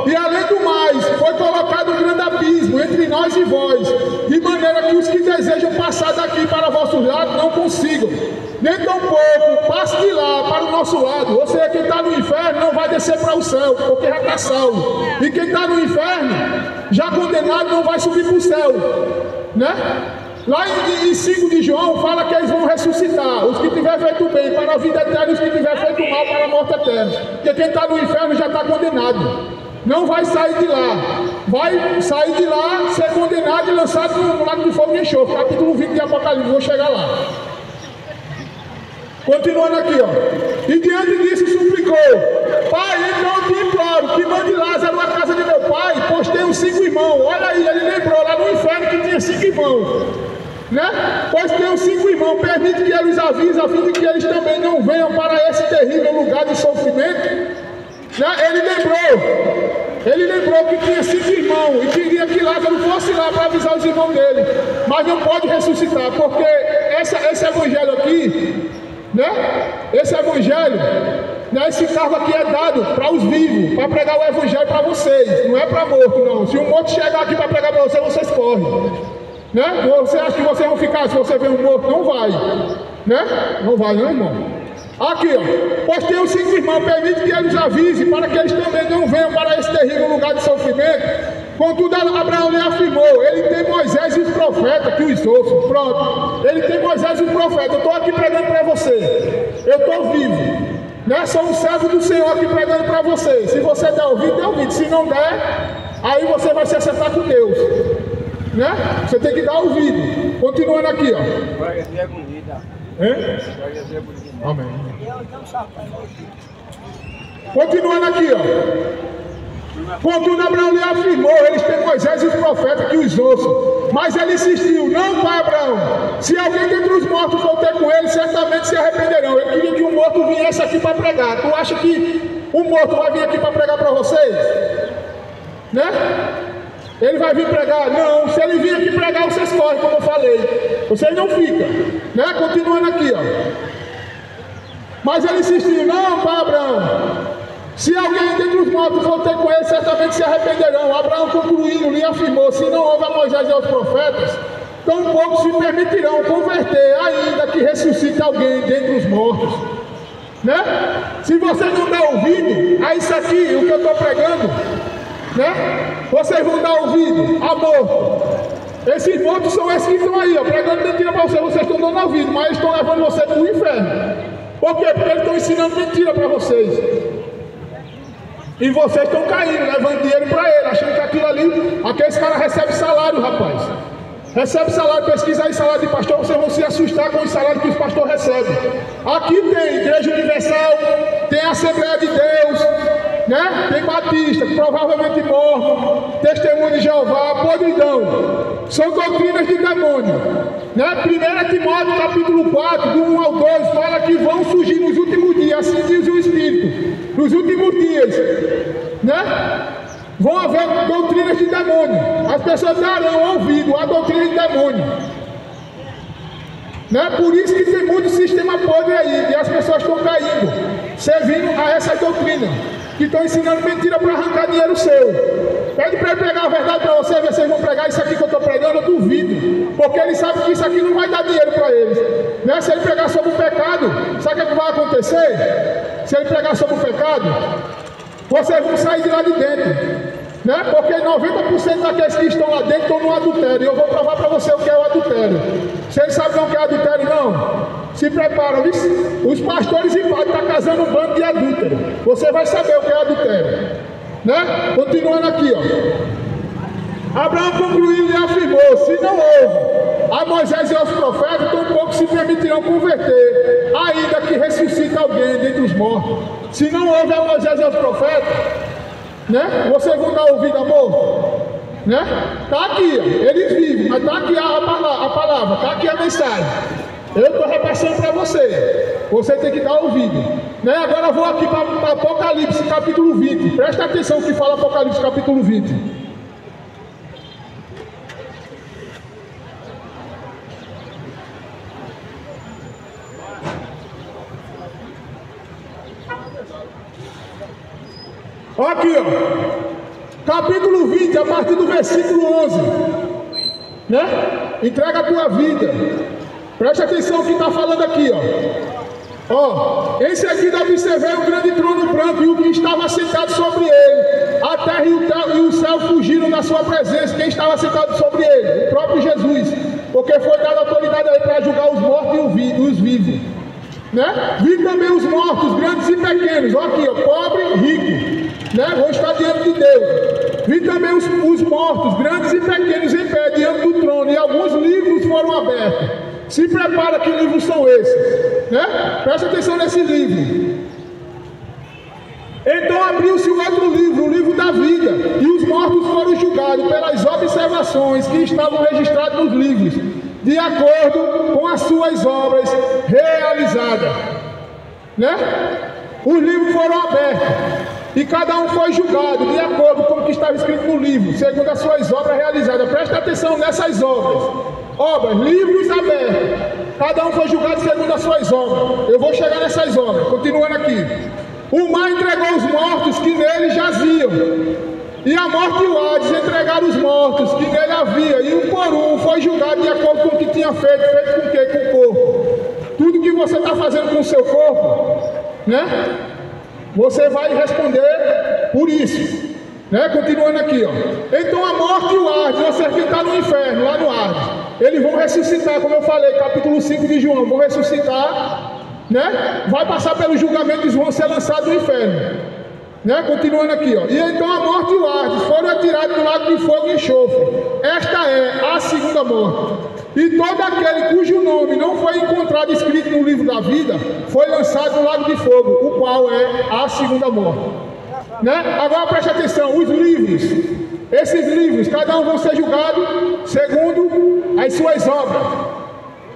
E além do mais, foi colocado um grande abismo entre nós e vós, de maneira que os que desejam passar daqui para vossos lados não consigam, nem tão pouco passe de lá para o nosso lado. Ou seja, quem está no inferno não vai descer para o céu, porque já está salvo. E quem está no inferno, já condenado, não vai subir para o céu, né? Lá em 5 de João fala que eles vão ressuscitar, os que tiver feito bem para a vida eterna, e os que tiver feito mal para a morte eterna. Porque quem está no inferno já está condenado, não vai sair de lá, vai sair de lá, ser condenado e lançado no lago de fogo e enxofre. Capítulo 20 de Apocalipse, vou chegar lá. Continuando aqui, ó. E diante disso suplicou: Pai, então eu te imploro que mande Lázaro à casa de meu pai, pois tenho 5 irmãos. Olha aí, ele lembrou lá no inferno que tinha 5 irmãos, né? Pois tenho 5 irmãos, permite que ele os avise, a fim de que eles também não venham para esse terrível lugar de sofrimento, né? Ele lembrou que tinha 5 irmãos e queria que Lázaro fosse lá para avisar os irmãos dele, mas não pode ressuscitar, porque esse evangelho aqui, né? Esse evangelho, né? Esse cargo aqui é dado para os vivos, para pregar o evangelho para vocês, não é para morto, não. Se um morto chegar aqui para pregar para vocês, vocês correm, né? Você acha que vocês vão ficar se você ver um morto? Não vai, né? Não vai, não, irmão. Aqui, ó. Pois tenho 5 irmãos, permite que eles avisem, para que eles também não venham para esse terrível lugar de sofrimento. Contudo, Abraão lhe afirmou: ele tem Moisés e os profetas que os ouçam. Pronto, ele tem Moisés e os profetas. Eu estou aqui pregando para você, eu estou vivo, né? Sou um servo do Senhor aqui pregando para você. Se você der ouvido, dê ouvido. Se não der, aí você vai se acertar com Deus, né? Você tem que dar ouvido. Continuando aqui, ó. Freguesia é bonita. Freguesia é bonita. Amém. Continuando aqui, ó. Contudo, Abraão lhe afirmou: eles têm Moisés e os profetas que os ouçam. Mas ele insistiu: não, pai Abraão, se alguém dentre os mortos for ter com ele, certamente se arrependerão. Ele queria que um morto viesse aqui para pregar. Tu acha que um morto vai vir aqui para pregar para vocês? Né? Ele vai vir pregar? Não, se ele vir aqui pregar, vocês correm, como eu falei. Vocês não ficam. Né? Continuando aqui, ó. Mas ele insistiu: não, pai Abraão, se alguém dentre os mortos for ter com ele, certamente se arrependerão. Abraão, concluindo, lhe afirmou: se não houve a Moisés e aos profetas, tampouco se permitirão converter, ainda que ressuscite alguém dentre os mortos. Né? Se você não dá ouvido a isso aqui, o que eu estou pregando, né? Vocês vão dar ouvido a morto. Esses mortos são esses que estão aí, ó, pregando mentira para vocês. Vocês estão dando ouvido, mas eles estão levando você para o inferno. Por quê? Porque eles estão ensinando mentira para vocês. E vocês estão caindo, levando dinheiro para ele, achando que aquilo ali, aqueles caras recebem salário, rapaz. Recebe salário, pesquisa aí salário de pastor, vocês vão se assustar com o salário que os pastores recebem. Aqui tem Igreja Universal, tem Assembleia de Deus, né? Tem Batista, provavelmente Mormon, Testemunho de Jeová, podridão. São doutrinas de demônio. Né? 1 Timóteo capítulo 4, do 1 ao 2, fala que vão surgir nos últimos dias, assim diz o Espírito, nos últimos dias, né? Vão haver doutrinas de demônio. As pessoas darão ouvido à doutrina de demônio. Né? Por isso que tem muito sistema podre aí, e as pessoas estão caindo, servindo a essa doutrina, que estão ensinando mentira para arrancar dinheiro seu. Pede para ele pregar a verdade para você, ver se eles vão pregar isso aqui que eu estou pregando, eu duvido. Porque eles sabem que isso aqui não vai dar dinheiro para eles. Né? Se ele pregar sobre o pecado, sabe o que vai acontecer? Se ele pregar sobre o pecado, vocês vão sair de lá de dentro. Né? Porque 90% daqueles que estão lá dentro estão no adultério. E eu vou provar para você o que é o adultério. Vocês sabem o que é adultério, não? Se preparam, viu? Os pastores e padres estão casando um bando de adúltero. Você vai saber o que é adultério. Né? Continuando aqui, ó. Abraão concluiu e afirmou: se não houve a Moisés e aos profetas, tampouco se permitirão converter, ainda que ressuscite alguém dentre os mortos. Se não houve a Moisés e aos profetas, né? Vocês vão dar ouvido, amor? Né? Está aqui, ó. Eles vivem, mas está aqui a palavra, está aqui a mensagem. Eu estou repassando para você. Você tem que dar ouvido. Né? Agora eu vou aqui para Apocalipse capítulo 20. Presta atenção no que fala Apocalipse capítulo 20. Aqui, ó. Capítulo 20, a partir do versículo 11. Né? Entrega a tua vida. Preste atenção no que está falando aqui, ó. Ó, em seguida observei um grande trono branco e o que estava sentado sobre ele. A terra e o céu fugiram da sua presença. Quem estava sentado sobre ele? O próprio Jesus. Porque foi dada autoridade a ele para julgar os mortos e os vivos. Né? Vi também os mortos, grandes e pequenos. Ó aqui, ó, pobre e rico. Né? Vou estar diante de Deus. Vi também os mortos, grandes e pequenos, em pé diante do trono. E alguns livros foram abertos. Se prepara, que livros são esses? Né? Presta atenção nesse livro. Então abriu-se o outro livro, o livro da vida, e os mortos foram julgados pelas observações que estavam registradas nos livros, de acordo com as suas obras realizadas. Né? Os livros foram abertos, e cada um foi julgado de acordo com o que estava escrito no livro, segundo as suas obras realizadas. Presta atenção nessas obras. Obras, livros abertos. Cada um foi julgado segundo as suas obras. Eu vou chegar nessas obras. Continuando aqui. O mar entregou os mortos que nele jaziam. E a morte e o Hades entregaram os mortos que nele havia. E um por um foi julgado de acordo com o que tinha feito. Feito com o quê? Com o corpo. Tudo que você está fazendo com o seu corpo, né? Você vai responder por isso. Né? Continuando aqui, ó. Então a morte e o Hades, você que está no inferno, lá no Hades, eles vão ressuscitar, como eu falei, capítulo 5 de João, vão ressuscitar, né? Vai passar pelo julgamento e vão ser lançados no inferno. Né? Continuando aqui, ó. E então a morte e o Hades foram atirados no lago de fogo e enxofre. Esta é a segunda morte. E todo aquele cujo nome não foi encontrado escrito no livro da vida foi lançado no lago de fogo, o qual é a segunda morte. Né? Agora preste atenção, os livros Esses livros, cada um vão ser julgados segundo as suas obras.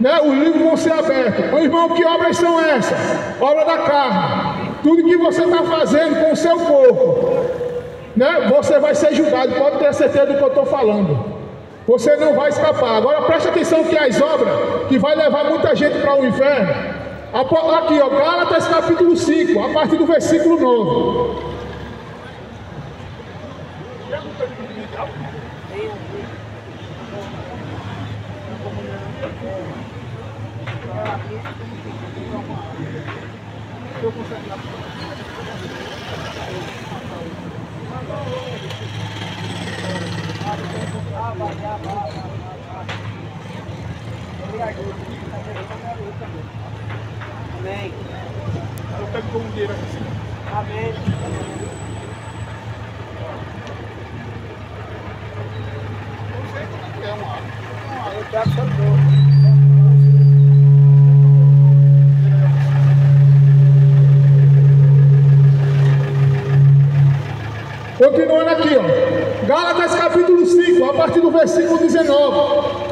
Né? Os livros vão ser abertos. Meu irmão, que obras são essas? Obra da carne. Tudo que você está fazendo com o seu corpo, né? Você vai ser julgado. Pode ter certeza do que eu estou falando. Você não vai escapar. Agora preste atenção que as obras que vai levar muita gente para o inferno. Aqui, ó, Gálatas capítulo 5, a partir do versículo 9. Amém. Eu pego como dinheiro assim. Amém. É uma água. Eu pego seu corpo. Continuando aqui, ó. Gálatas capítulo 5, a partir do versículo 19.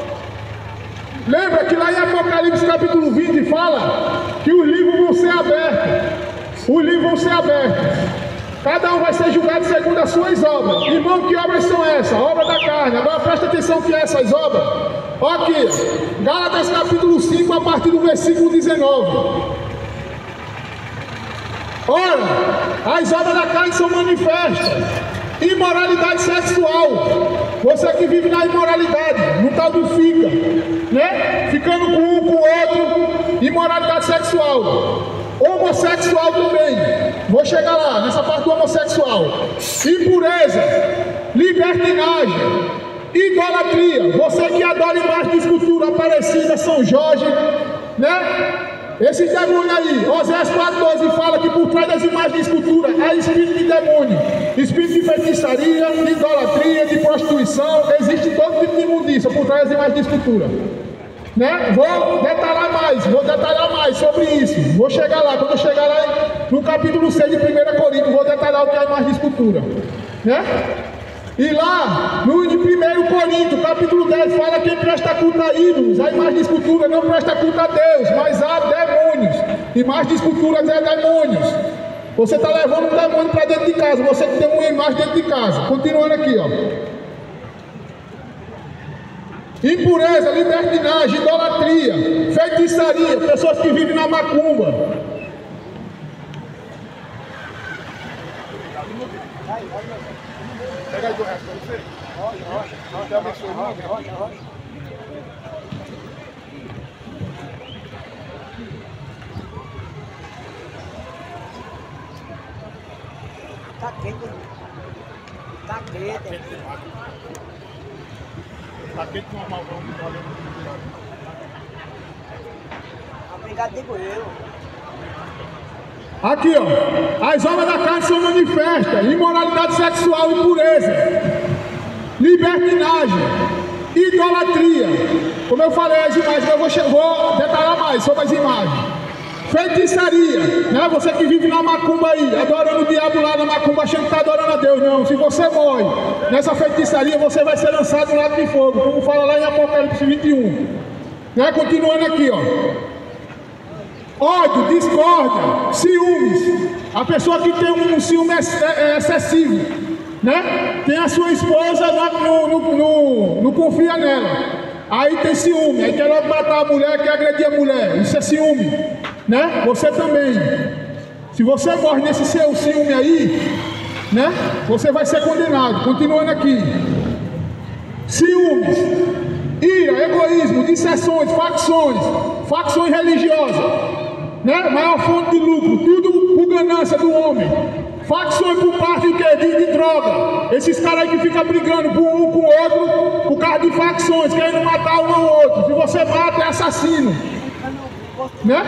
Lembra que lá em Apocalipse capítulo 20 fala que os livros vão ser abertos. Os livros vão ser abertos. Cada um vai ser julgado segundo as suas obras. Irmão, que obras são essas? Obra da carne. Agora presta atenção que essas obras. Olha aqui, Gálatas capítulo 5, a partir do versículo 19. Ora, as obras da carne são manifestas. Imoralidade sexual. Você que vive na imoralidade, no tal do fica, né? Ficando com um, com o outro. Imoralidade sexual. Homossexual também. Vou chegar lá, nessa parte do homossexual. Impureza. Libertinagem. Idolatria. Você que adora imagem de escultura, Aparecida, São Jorge, né? Esses demônios aí, Oséias 4,12 fala que por trás das imagens de escultura é espírito de demônio, espírito de feitiçaria, de idolatria, de prostituição, existe todo tipo de imundícia por trás das imagens de escultura. Né? Vou detalhar mais sobre isso. Vou chegar lá, quando eu chegar lá no capítulo 6 de 1 Coríntios, vou detalhar o que é a imagem de escultura. Né? E lá, no de 1 Coríntios, capítulo 10, fala que quem presta culto a ídolos, a imagem de escultura não presta culto a Deus, mas a demônios. Imagem de esculturas é demônios. Você está levando um demônio para dentro de casa, você que tem uma imagem dentro de casa. Continuando aqui, ó. Impureza, libertinagem, idolatria, feitiçaria, pessoas que vivem na macumba. Pega aí do resto pra você. Te abençoe, irmão. Tá quente. Tá quente. Tá quente normal, vamos. Obrigado, digo eu. Aqui, ó, as obras da carne são manifestas: imoralidade sexual, impureza, libertinagem, idolatria. Como eu falei, as imagens, eu vou detalhar mais sobre as imagens. Feitiçaria, né? Você que vive na macumba aí, adorando o diabo lá na macumba, achando que está adorando a Deus. Não, se você morre nessa feitiçaria, você vai ser lançado no lago de fogo, como fala lá em Apocalipse 21. Né? Continuando aqui, ó. Ódio, discórdia, ciúmes. A pessoa que tem um ciúme excessivo, né? Tem a sua esposa, não confia nela. Aí tem ciúme, aí quer logo matar a mulher, quer agredir a mulher. Isso é ciúme, né? Você também. Se você morre nesse seu ciúme aí, né? Você vai ser condenado. Continuando aqui. Ciúmes, ira, egoísmo, dissensões, facções religiosas. Né? Maior fonte de lucro, tudo por ganância do homem. Facções por parte de droga. Esses caras aí que ficam brigando com um com o outro por causa de facções, querendo matar um ao outro. Se você mata, é assassino. Né?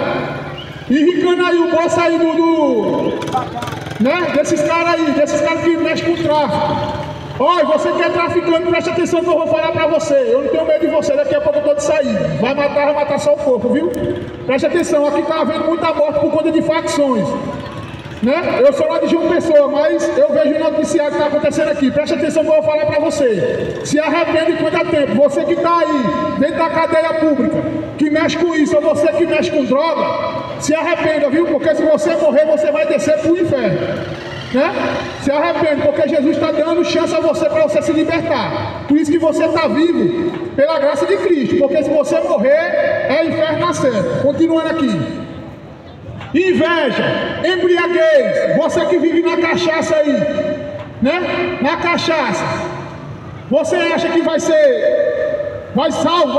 E ricando aí o bolso aí né? Desses caras que mexem com tráfico. Olha, você que é traficante, preste atenção que eu vou falar pra você. Eu não tenho medo de você, daqui a pouco eu tô de saída. Vai matar só o corpo, viu? Preste atenção, aqui tá havendo muita morte por conta de facções. né? Eu sou lá de João Pessoa, mas eu vejo o noticiário que está acontecendo aqui. Preste atenção no que eu vou falar para você. Se arrepende quanto a tempo. Você que está aí, dentro da cadeia pública, que mexe com isso, ou você que mexe com droga, se arrependa, viu? Porque se você morrer, você vai descer para o inferno, né? Se arrepende, porque Jesus está dando chance a você para você se libertar. Por isso que você está vivo, pela graça de Cristo. Porque se você morrer, é inferno na certa. Continuando aqui. Inveja, embriaguez, você que vive na cachaça aí, né? Na cachaça, você acha que vai ser salvo,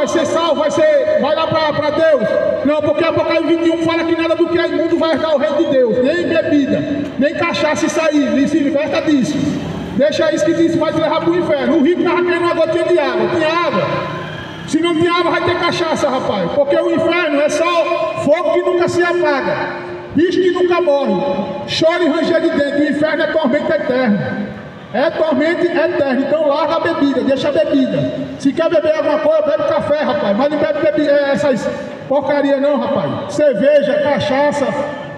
vai lá para Deus? Não, porque Apocalipse 21 fala que nada do que é imundo vai herdar o reino de Deus, nem bebida, nem cachaça, isso aí, se liberta disso. Deixa isso que isso vai te levar para o inferno. O rico estava querendo uma gotinha de água, tinha água. Se não tem água, vai ter cachaça, rapaz. Porque o inferno é só fogo que nunca se apaga, bicho que nunca morre, chora e ranger de dentro. O inferno é tormento eterno. É tormento eterno. Então larga a bebida, deixa a bebida. Se quer beber alguma coisa, bebe café, rapaz. Mas não bebe essas porcaria não, rapaz. Cerveja, cachaça,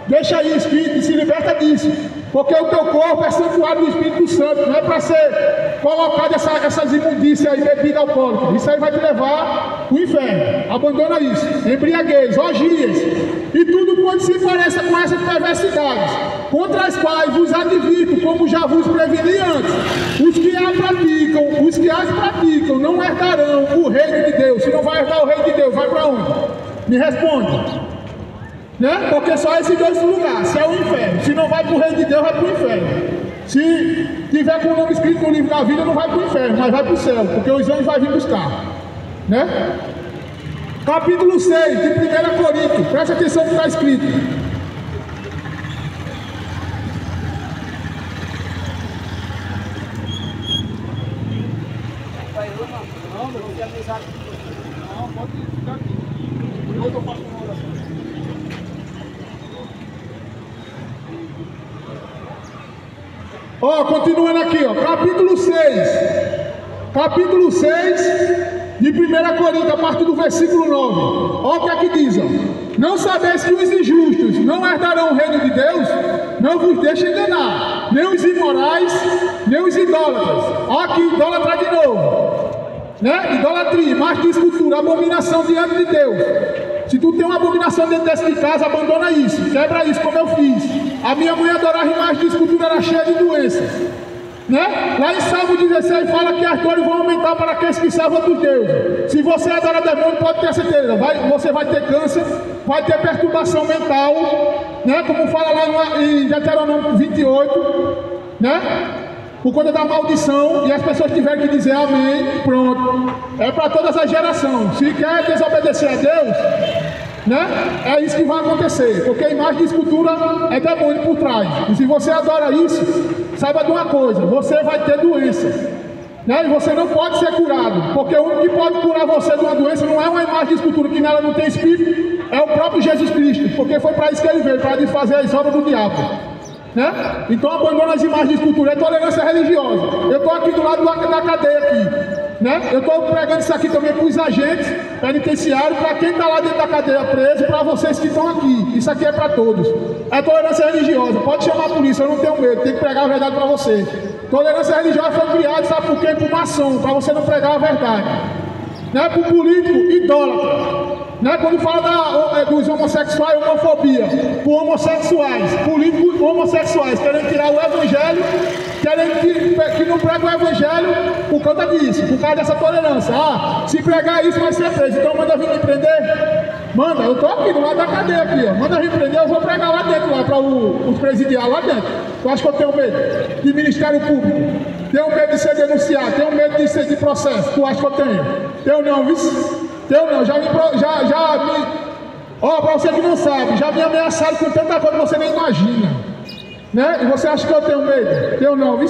deixa isso, que se liberta disso. Porque o teu corpo é santuário do Espírito Santo. Não é para ser colocado essas imundícias aí, bebida alcoólica. Isso aí vai te levar ao inferno. Abandona isso. Embriaguez, orgias e tudo quanto se pareça com essas perversidades, contra as quais vos advirto, como já vos preveni antes. Os que as praticam não herdarão o reino de Deus. Se não vai herdar o reino de Deus, vai para onde? Me responde. Né? Porque só esses dois lugares, se é o inferno. Se não vai para o reino de Deus, vai para o inferno. Se tiver com o nome escrito no livro da vida, não vai para o inferno, mas vai para o céu, porque os anjos vão vir buscar, né? Capítulo 6 de 1 Coríntios, preste atenção no que está escrito. Não, pode ficar aqui. Depois eu faço uma oração. Ó, continuando aqui, ó, capítulo 6 de 1 Coríntios, a partir do versículo 9. Ó o que aqui diz, ó: não sabeis que os injustos não herdarão o reino de Deus? Não vos deixe enganar, nem os imorais, nem os idólatras. Ó aqui, idólatra de novo, né? Idolatria, mais de escultura, abominação diante de Deus. Se tu tem uma abominação dentro dessa de casa, abandona isso, quebra isso, como eu fiz. A minha mãe adorava imagem de escultura, era cheia de doenças, né? Lá em Salmo 16 fala que as dores vão aumentar para aqueles que servem outros deuses. Se você adora demônio, pode ter certeza, você vai ter câncer, vai ter perturbação mental, né? Como fala lá em Deuteronômio 28, né? Por conta da maldição, e as pessoas tiveram que dizer amém, pronto. É para todas as gerações. Se quer desobedecer a Deus, né? É isso que vai acontecer, porque a imagem de escultura é demônio por trás. E se você adora isso, saiba de uma coisa: você vai ter doença, né? E você não pode ser curado, porque o único que pode curar você de uma doença não é uma imagem de escultura que nela não tem espírito, é o próprio Jesus Cristo, porque foi para isso que ele veio, para desfazer as obras do diabo, né? Então abandona as imagens de escultura. É tolerância religiosa. Eu estou aqui do lado da cadeia aqui, né? Eu estou pregando isso aqui também para os agentes penitenciários, para quem está lá dentro da cadeia preso, para vocês que estão aqui. Isso aqui é para todos. É tolerância religiosa. Pode chamar a polícia, eu não tenho medo. Tem que pregar a verdade para você. Tolerância religiosa foi criada, sabe por quê? Por uma ação, para você não pregar a verdade, né? Por político idólatra, né? Quando fala dos homossexuais, homofobia, por homossexuais, políticos homossexuais, querendo tirar o evangelho, querendo que não prega o evangelho por conta disso, por causa dessa tolerância. Ah, se pregar isso vai ser preso, então manda vir me prender. Manda, eu estou aqui do lado da cadeia aqui, ó. Manda vir prender, eu vou pregar lá dentro, lá para os presidiários lá dentro. Tu acha que eu tenho medo de Ministério Público? Tenho medo de ser denunciado, tenho medo de ser de processo. Tu acha que eu tenho? Eu não, viu? Eu não, ó, para você que não sabe, já me ameaçaram com tanta coisa que você nem imagina, né? E você acha que eu tenho medo? Eu não, viu?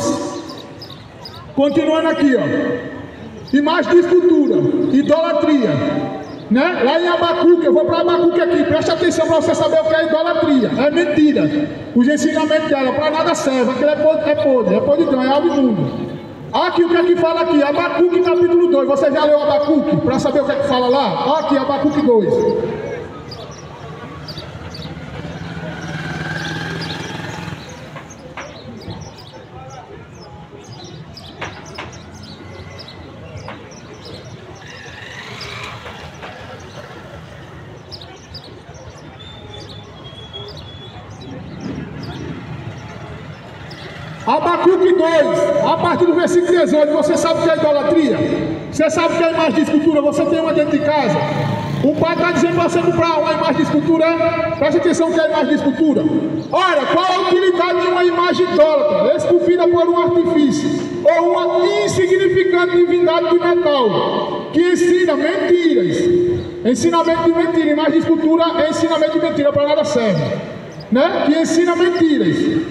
Continuando aqui, ó, imagem de escultura, idolatria, né? Lá em Abacuque, eu vou para Abacuque aqui, preste atenção para você saber o que é idolatria, é mentira, os ensinamentos dela, para nada serve, aquilo é podridão, é algo imundo. Aqui o que é que fala aqui, Abacuque capítulo 2, você já leu Abacuque, para saber o que é que fala lá? Aqui, Abacuque 2. Abacuque 2, a partir do versículo 18, você sabe o que é idolatria? Você sabe o que é imagem de escultura? Você tem uma dentro de casa. O pai está dizendo para você comprar uma imagem de escultura. Presta atenção que é imagem de escultura. Ora, qual a utilidade de uma imagem idólatra, esculpida por um artifício, ou uma insignificante divindade de metal, que ensina mentiras? Ensinamento de mentira, imagem de escultura é ensinamento de mentira, para nada serve, né? Que ensina mentiras.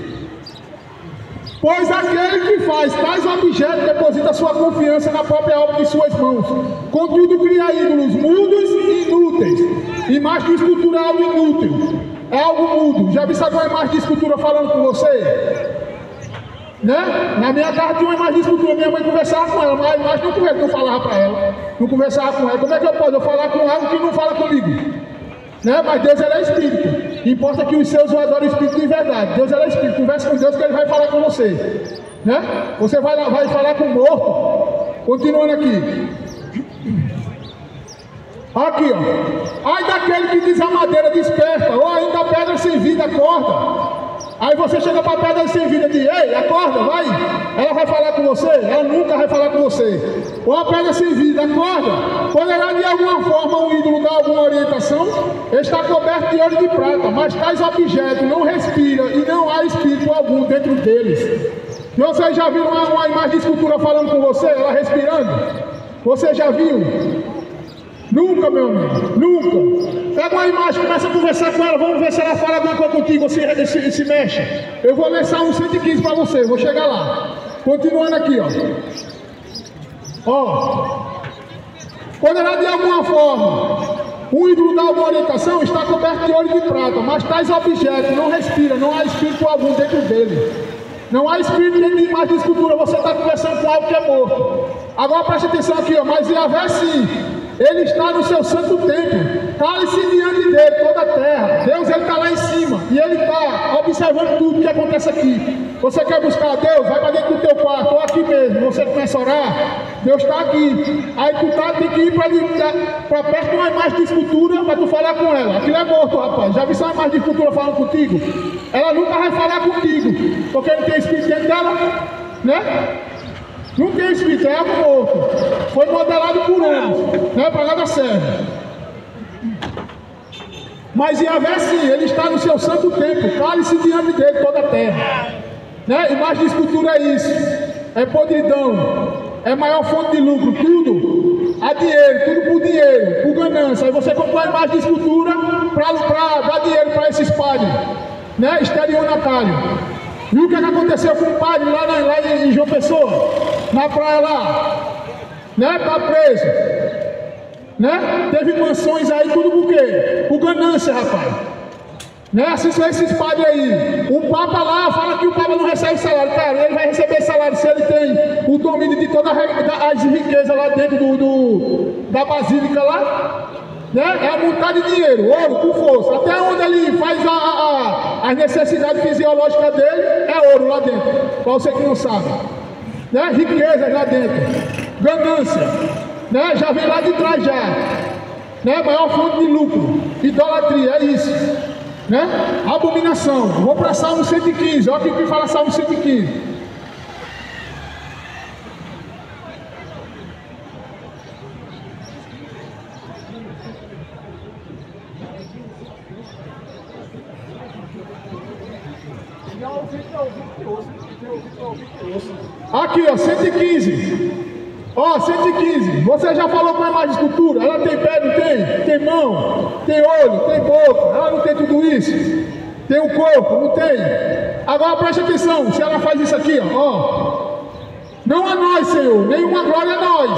Pois aquele que faz tais objetos deposita sua confiança na própria obra de suas mãos. Contudo, cria ídolos mudos e inúteis. Imagem de escultura é algo inútil, é algo mudo. Já viu alguma imagem de escultura falando com você? Né? Na minha casa tinha uma imagem de escultura, minha mãe conversava com ela, mas a imagem não falava para ela, não conversava com ela. Como é que eu posso falar com algo que não fala comigo? Né? Mas Deus ele é Espírito. Importa que os seus o adorem o Espírito de verdade. Deus ele é Espírito. Converse com Deus que ele vai falar com você. Né? Você vai falar com o morto. Continuando aqui. Aqui, ó. Ai daquele que diz a madeira desperta, ou ainda a pedra sem vida acorda. Aí você chega para a pedra sem vida e diz: ei, acorda, vai. Ela vai falar com você? Ela nunca vai falar com você. Ou a pedra sem vida, acorda. Poderá de alguma forma um ídolo dar alguma orientação? Está coberto de ouro e de prata, mas tais objetos não respiram e não há espírito algum dentro deles. E você já viu uma imagem de escultura falando com você, ela respirando? Você já viu? Nunca, meu amigo, nunca. Pega uma imagem, começa a conversar com ela, vamos ver se ela fala alguma coisa contigo, se mexe. Eu vou ler Salmo 115 para você, vou chegar lá. Continuando aqui, ó. Poderá de alguma forma um ídolo dar alguma orientação? Está coberto de ouro e de prata, mas tais objetos não respiram, não há espírito algum dentro dele. Não há espírito dentro de imagem de escultura, você está conversando com algo que é morto. Agora preste atenção aqui, ó. Mas Yahvé sim, ele está no seu santo templo, cale-se diante dele toda a terra. Deus ele está lá em cima e ele está observando tudo que acontece aqui. Você quer buscar Deus? Vai para dentro do teu quarto, ou aqui mesmo. Você começa a orar, Deus está aqui. Aí tu tem que ir para perto de uma imagem de escultura para tu falar com ela. Aquilo é morto, rapaz. Já viu uma imagem de escultura falando contigo? Ela nunca vai falar contigo, porque não tem espírito dentro dela, né? Não tem espírito, é algo morto. Foi modelado por homens, né? Para nada serve. Mas Yahvé sim, ele está no seu santo templo, cale-se diante dele toda a terra. Né? Imagem de escultura é isso, é podridão, é maior fonte de lucro, tudo a dinheiro, tudo por dinheiro, por ganância. Aí você comprou a imagem de escultura para dar dinheiro para esses padres, né? Estelionatário. Viu o que aconteceu com o padre lá em João Pessoa? Na praia lá, né? Tá preso, né? Teve mansões aí, tudo por quê? Por ganância, rapaz. Né? Assim são esses padres aí. O Papa lá fala que o Papa não recebe salário. Cara, ele vai receber salário se ele tem o domínio de todas as riquezas lá dentro da basílica lá. Né? É a vontade de dinheiro, ouro, com força. Até onde ele faz as necessidades fisiológicas dele, é ouro lá dentro. Para você que não sabe. Né? Riqueza lá dentro. Ganância. Né? Já vem lá de trás já. Né? Maior fonte de lucro. Idolatria, é isso. Né? Abominação. Vou para Salmo 115. Olha o que fala Salmo 115. Aqui, ó, 115. Ó, 115. Você já falou com a imagem de escultura? Ela tem pé, não tem? Tem mão, tem olho, tem boca. Ela não tem tudo isso? Tem um corpo, não tem? Agora preste atenção. Se ela faz isso aqui, ó. Não a nós, Senhor. Nenhuma glória a nós.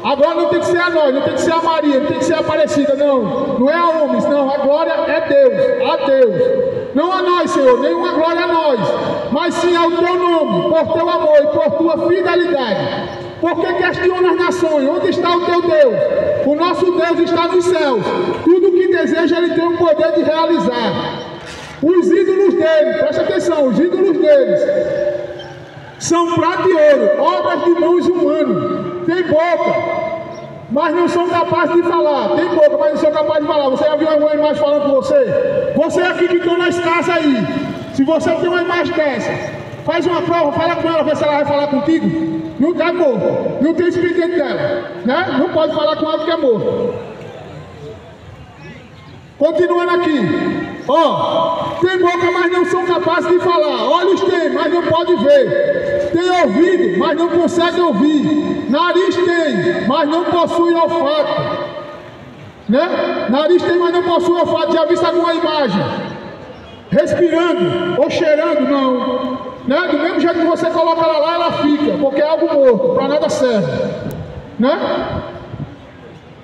Agora não tem que ser a nós, não tem que ser a Maria, não tem que ser a Aparecida, não. Não é a homens, não. A glória é Deus. A Deus. Não a nós, Senhor, nenhuma glória a nós, mas sim ao teu nome, por teu amor e por tua fidelidade. Porque questiona as nações, onde está o teu Deus? O nosso Deus está nos céus. Tudo o que deseja, ele tem o poder de realizar. Os ídolos dele, presta atenção, os ídolos deles são prata e ouro, obras de mãos humanas. Tem boca, mas não são capazes de falar. Tem boca, mas não são capazes de falar. Você já viu alguma imagem falando com você? Você aqui que está na escassa aí, se você tem uma imagem dessa, Faz uma prova, fala com ela, vê se ela vai falar contigo. Não está morto, não tem espírito dentro dela, né? Não pode falar com ela que é morto. Continuando aqui, ó, tem boca, mas não são capazes de falar, olhos tem, mas não pode ver, tem ouvido, mas não consegue ouvir, nariz tem, mas não possui olfato, né? Nariz tem, mas não possui olfato. Já visto alguma imagem? Respirando ou cheirando? Não, né? Do mesmo jeito que você coloca ela lá, ela fica, porque é algo morto, para nada serve, né?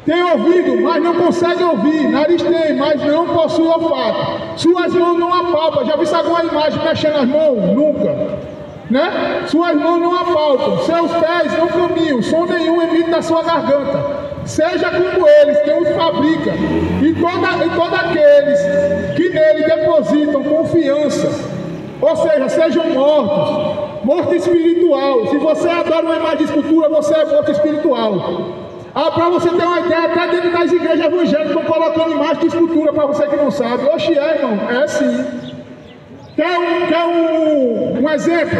Tem ouvido, mas não consegue ouvir. Nariz tem, mas não possui olfato. Suas mãos não apalpam. Já viu alguma imagem mexendo as mãos? Nunca, né? Suas mãos não apalpam. Seus pés não caminham. Som nenhum emite da sua garganta. Seja como eles, quem os fabrica. E todos aqueles que nele depositam confiança. Ou seja, sejam mortos. Morto espiritual. Se você adora uma imagem de escultura, você é morto espiritual. Para você ter uma ideia, até dentro das igrejas evangélicas estão colocando imagem de escultura para você que não sabe. Oxe, irmão, é sim. Quer um exemplo?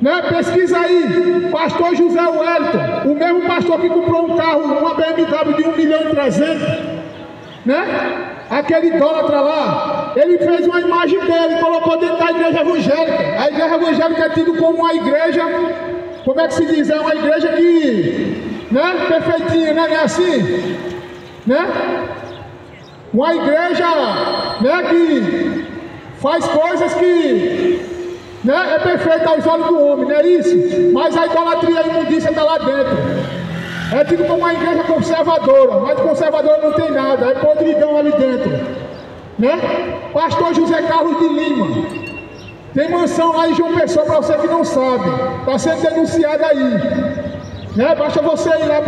Né? Pesquisa aí, pastor José Wellington, o mesmo pastor que comprou um carro, uma BMW de 1.300.000, né? Aquele idólatra lá, ele fez uma imagem dele e colocou dentro da igreja evangélica. A igreja evangélica é tida como uma igreja, como é que se diz? É uma igreja que... né? Perfeitinho, né? Não é assim? Né? Uma igreja, né, que faz coisas que, né, é perfeita aos olhos do homem, não é isso? Mas a idolatria e a imundícia está lá dentro. É tipo como uma igreja conservadora, mas conservadora não tem nada, é podridão ali dentro, né? Pastor José Carlos de Lima tem mansão lá em João Pessoa, para você que não sabe, está sendo denunciado aí. Né? Basta você ir lá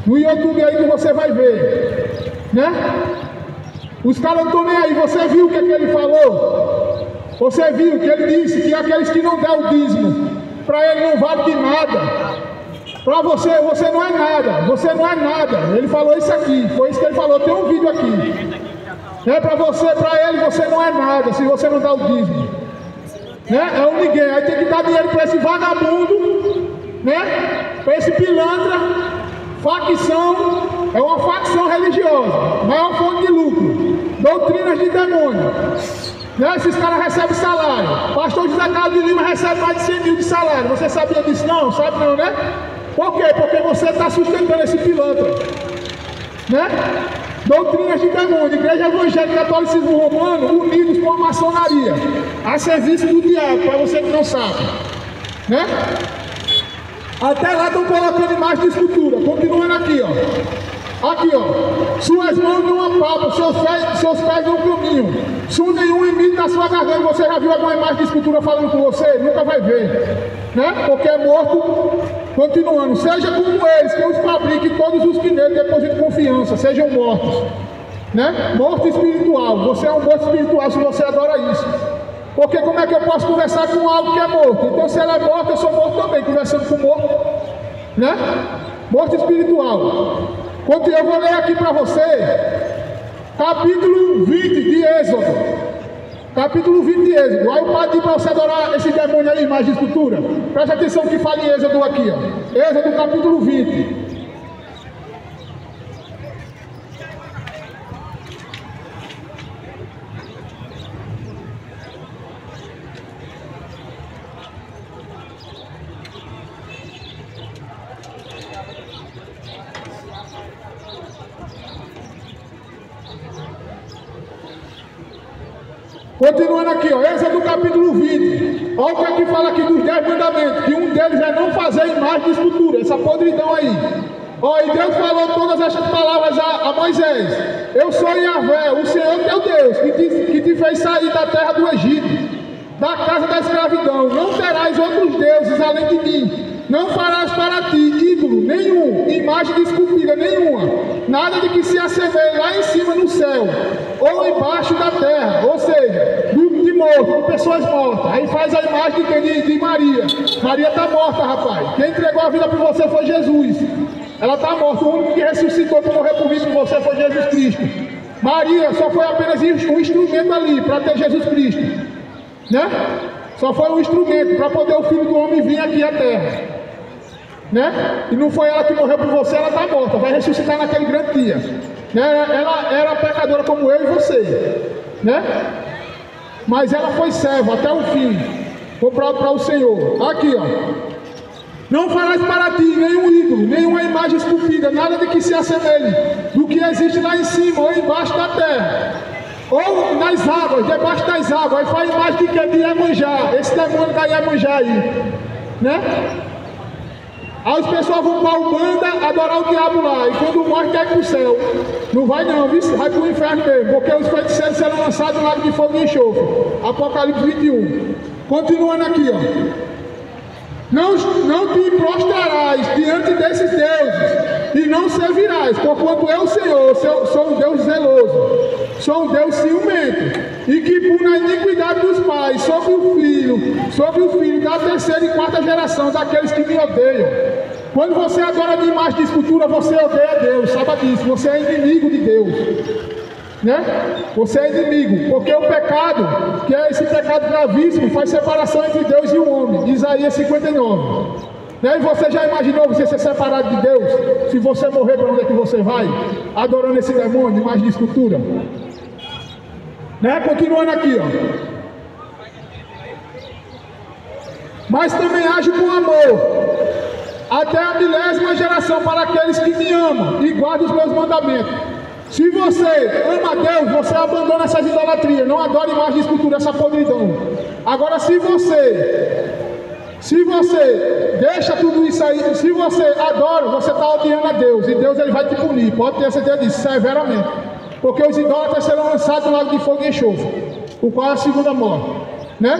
no YouTube aí que você vai ver, né? Os caras não estão nem aí. Você viu o que ele falou? Você viu que ele disse que aqueles que não dão o dízimo, para ele não vale de nada. Para você não é nada. Você não é nada. Ele falou isso aqui. Foi isso que ele falou. Tem um vídeo aqui. Para ele você não é nada se você não dá o dízimo. Né? É um ninguém. Aí tem que dar dinheiro para esse vagabundo, né? Para esse pilantra, facção, é uma facção religiosa, maior fonte de lucro, doutrinas de demônio, né? Esses caras recebem salário. Pastor José Carlos de Lima recebe mais de 100 mil de salário. Você sabia disso? Não, sabe não, né? Por quê? Porque você está sustentando esse pilantra, né? Doutrinas de demônio, igreja evangélica, catolicismo romano, unidos com a maçonaria, a serviço do diabo, para você que não sabe, né? Até lá estão colocando imagem de escultura. Continuando aqui, ó. Aqui, ó. Suas mãos não apalpam, seus pés não caminham. Som nenhum emite da sua garganta. Você já viu alguma imagem de escultura falando com você? Nunca vai ver, né? Porque é morto. Continuando. Seja como eles, que os fabrique, todos os que nele depositam confiança. Sejam mortos, né? Morto espiritual. Você é um morto espiritual se você adora isso. Porque como é que eu posso conversar com algo que é morto? Então se ela é morta, eu sou morto também, conversando com morto, né? Morto espiritual. Eu vou ler aqui para você, capítulo 20 de Êxodo. Capítulo 20 de Êxodo. Aí o padre diz para você adorar esse demônio aí, mais de escultura. Preste atenção que fala em Êxodo aqui, ó. Êxodo capítulo 20. Continuando aqui, ó, Êxodo capítulo 20. Olha o que aqui fala aqui dos 10 mandamentos. Que um deles é não fazer imagem de escultura, essa podridão aí. Ó, e Deus falou todas essas palavras a Moisés. Eu sou Yahvé, o Senhor teu Deus, que te fez sair da terra do Egito, da casa da escravidão. Não terás outros deuses além de mim. Não farás para ti ídolo nenhum, imagem de esculpida nenhuma, nada de que se assemelhe lá em cima no céu, ou embaixo da terra, ou seja, de morto, de pessoas mortas. Aí faz a imagem de Maria. Maria está morta, rapaz. Quem entregou a vida por você foi Jesus. Ela está morta. O único que ressuscitou para morrer por mim por você foi Jesus Cristo. Maria só foi apenas um instrumento ali para ter Jesus Cristo, né? Só foi um instrumento para poder o Filho do Homem vir aqui à terra. Né? E não foi ela que morreu por você, ela está morta, vai ressuscitar naquele grande dia. Né? Ela era pecadora como eu e você. Né? Mas ela foi serva até o fim, comprado para o Senhor. Aqui, ó. Não farás para ti nenhum ídolo, nenhuma imagem esculpida, nada de que se assemelhe do que existe lá em cima ou embaixo da terra, ou nas águas, debaixo das águas. Aí faz imagem de que? De Iemanjá, esse demônio da Iemanjá aí, né? Aí os pessoal vão para a Umbanda adorar o diabo lá, e quando morre quer ir para o céu. Não vai não, viu? Vai para o inferno mesmo, porque os feiticeiros serão lançados no lago de fogo e enxofre. Apocalipse 21. Continuando aqui, ó. Não te prostrarás diante desses deuses, e não servirás, porquanto eu, Senhor, sou um Deus zeloso, sou um Deus ciumento, e que pune a iniquidade dos pais sobre o filho da terceira e quarta geração daqueles que me odeiam. Quando você adora a imagem de escultura, você odeia Deus, saiba disso, você é inimigo de Deus. Né? Você é inimigo, porque o pecado, que é esse pecado gravíssimo, faz separação entre Deus e o homem. Isaías 59. Né? E você já imaginou você ser separado de Deus? Se você morrer, para onde é que você vai? Adorando esse demônio, imagem de escultura. Né? Continuando aqui, ó. Mas também age com amor, até a 10ª geração, para aqueles que me amam e guardam os meus mandamentos. Se você ama a Deus, você abandona essas idolatrias, não adora imagem de escultura, essa podridão. Agora, se você deixa tudo isso aí, se você adora, você está odiando a Deus, e Deus ele vai te punir, pode ter certeza disso, severamente. Porque os idólatras serão lançados no lago de fogo e enxofre, o qual é a segunda morte. Né?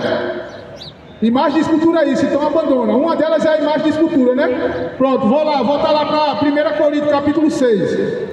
Imagem de escultura é isso, então abandona. Uma delas é a imagem de escultura, né? Pronto, voltar lá para 1 Coríntios, capítulo 6.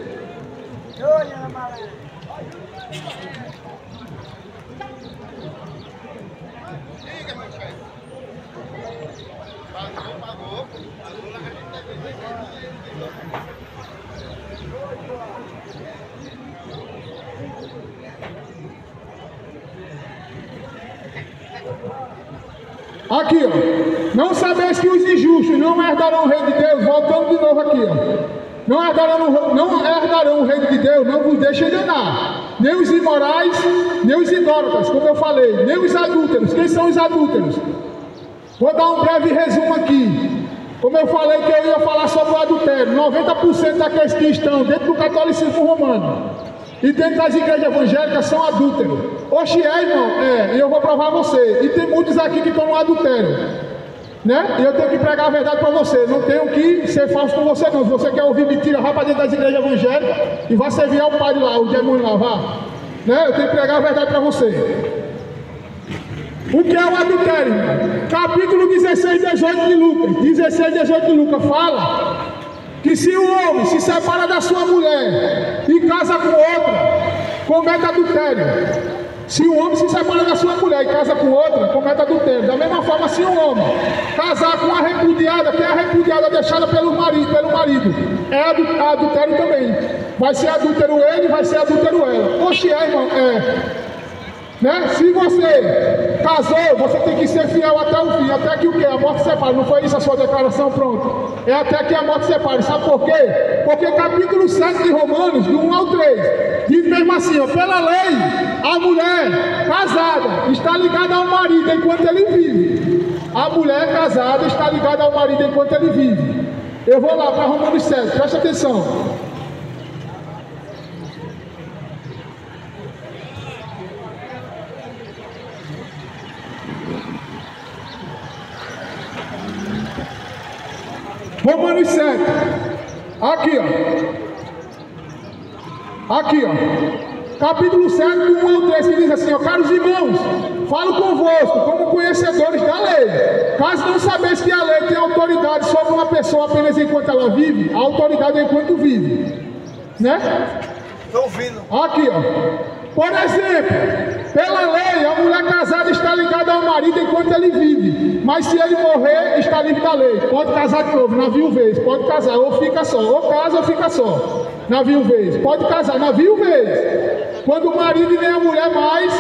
Aqui, ó. Não sabeis que os injustos não herdarão o reino de Deus. Voltando de novo aqui, ó. Não herdarão o reino de Deus, não vos deixe enganar. Nem os imorais, nem os idólatras, como eu falei, nem os adúlteros. Quem são os adúlteros? Vou dar um breve resumo aqui. Como eu falei que eu ia falar sobre o adultério, 90% daqueles que estão dentro do catolicismo romano e dentro das igrejas evangélicas são adúlteros. Oxe, irmão, e eu vou provar você. E tem muitos aqui que estão no adultério. Né? E eu tenho que pregar a verdade para você. Não tenho que ser falso com você não. Se você quer ouvir mentira, vá para dentro das igrejas evangélicas e vá servir ao padre lá, o demônio lá, vá. Né? Eu tenho que pregar a verdade para você. O que é o adultério? Capítulo 16, 18 de Lucas. 16, 18 de Lucas fala que se o homem se separa da sua mulher e casa com outra, comete adultério. Se um homem se separa da sua mulher e casa com outra, comete adultério. Da mesma forma, se um homem casar com a repudiada, que é a repudiada deixada pelo marido, é adultério também. Vai ser adúltero ele, vai ser adúltero ela. Oxe, irmão, né? Se você casou, você tem que ser fiel até o fim, até que o quê? A morte separe. Não foi isso a sua declaração? Pronto. É até que a morte separe. Sabe por quê? Porque capítulo 7 de Romanos, do 1 ao 3, diz mesmo assim, ó, pela lei, a mulher casada está ligada ao marido enquanto ele vive. A mulher casada está ligada ao marido enquanto ele vive. Eu vou lá para Romanos 7, presta atenção. Romanos 7, aqui ó, capítulo 7, do 1 ao 3, que diz assim, ó, caros irmãos, falo convosco como conhecedores da lei, caso não sabeis que a lei tem autoridade sobre uma pessoa apenas enquanto ela vive, a autoridade é enquanto vive, né? Estou ouvindo. Aqui ó, por exemplo, pela lei, a mulher casada está ligada ao marido enquanto ele vive. Mas se ele morrer, está livre da lei. Pode casar de novo, na viuvez. Pode casar, ou fica só. Ou casa ou fica só. Na viuvez. Pode casar, na viuvez. Quando o marido e nem a mulher mais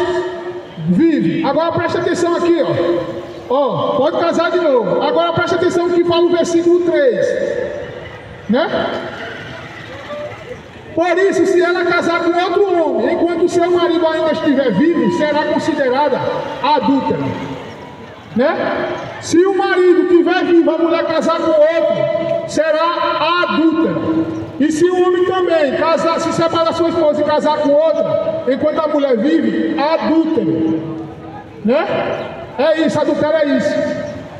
vive. Agora presta atenção aqui, ó. Ó, pode casar de novo. Agora preste atenção no que fala o versículo 3. Né? Por isso, se ela casar com outro homem, enquanto o seu marido ainda estiver vivo, será considerada adúltera. Né? Se o marido estiver vivo, a mulher casar com outro, será adúltera. E se o homem também casar, se separar da sua esposa e casar com outra, enquanto a mulher vive, adúltero. Né? É isso, adultério é isso.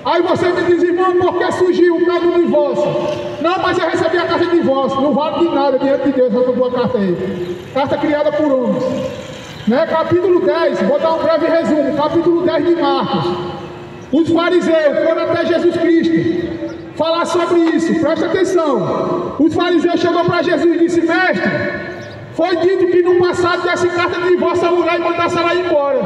Aí você me diz, irmão, por que surgiu o caso do divórcio? Não, mas eu recebi a carta de divórcio, não vale de nada diante de Deus essa tua carta aí. Carta criada por homens. Né? Capítulo 10, vou dar um breve resumo. Capítulo 10 de Marcos. Os fariseus foram até Jesus Cristo falar sobre isso, presta atenção. Os fariseus chegou para Jesus e disse, mestre, foi dito que no passado desse carta de divórcio a mulher e mandasse ela ir embora.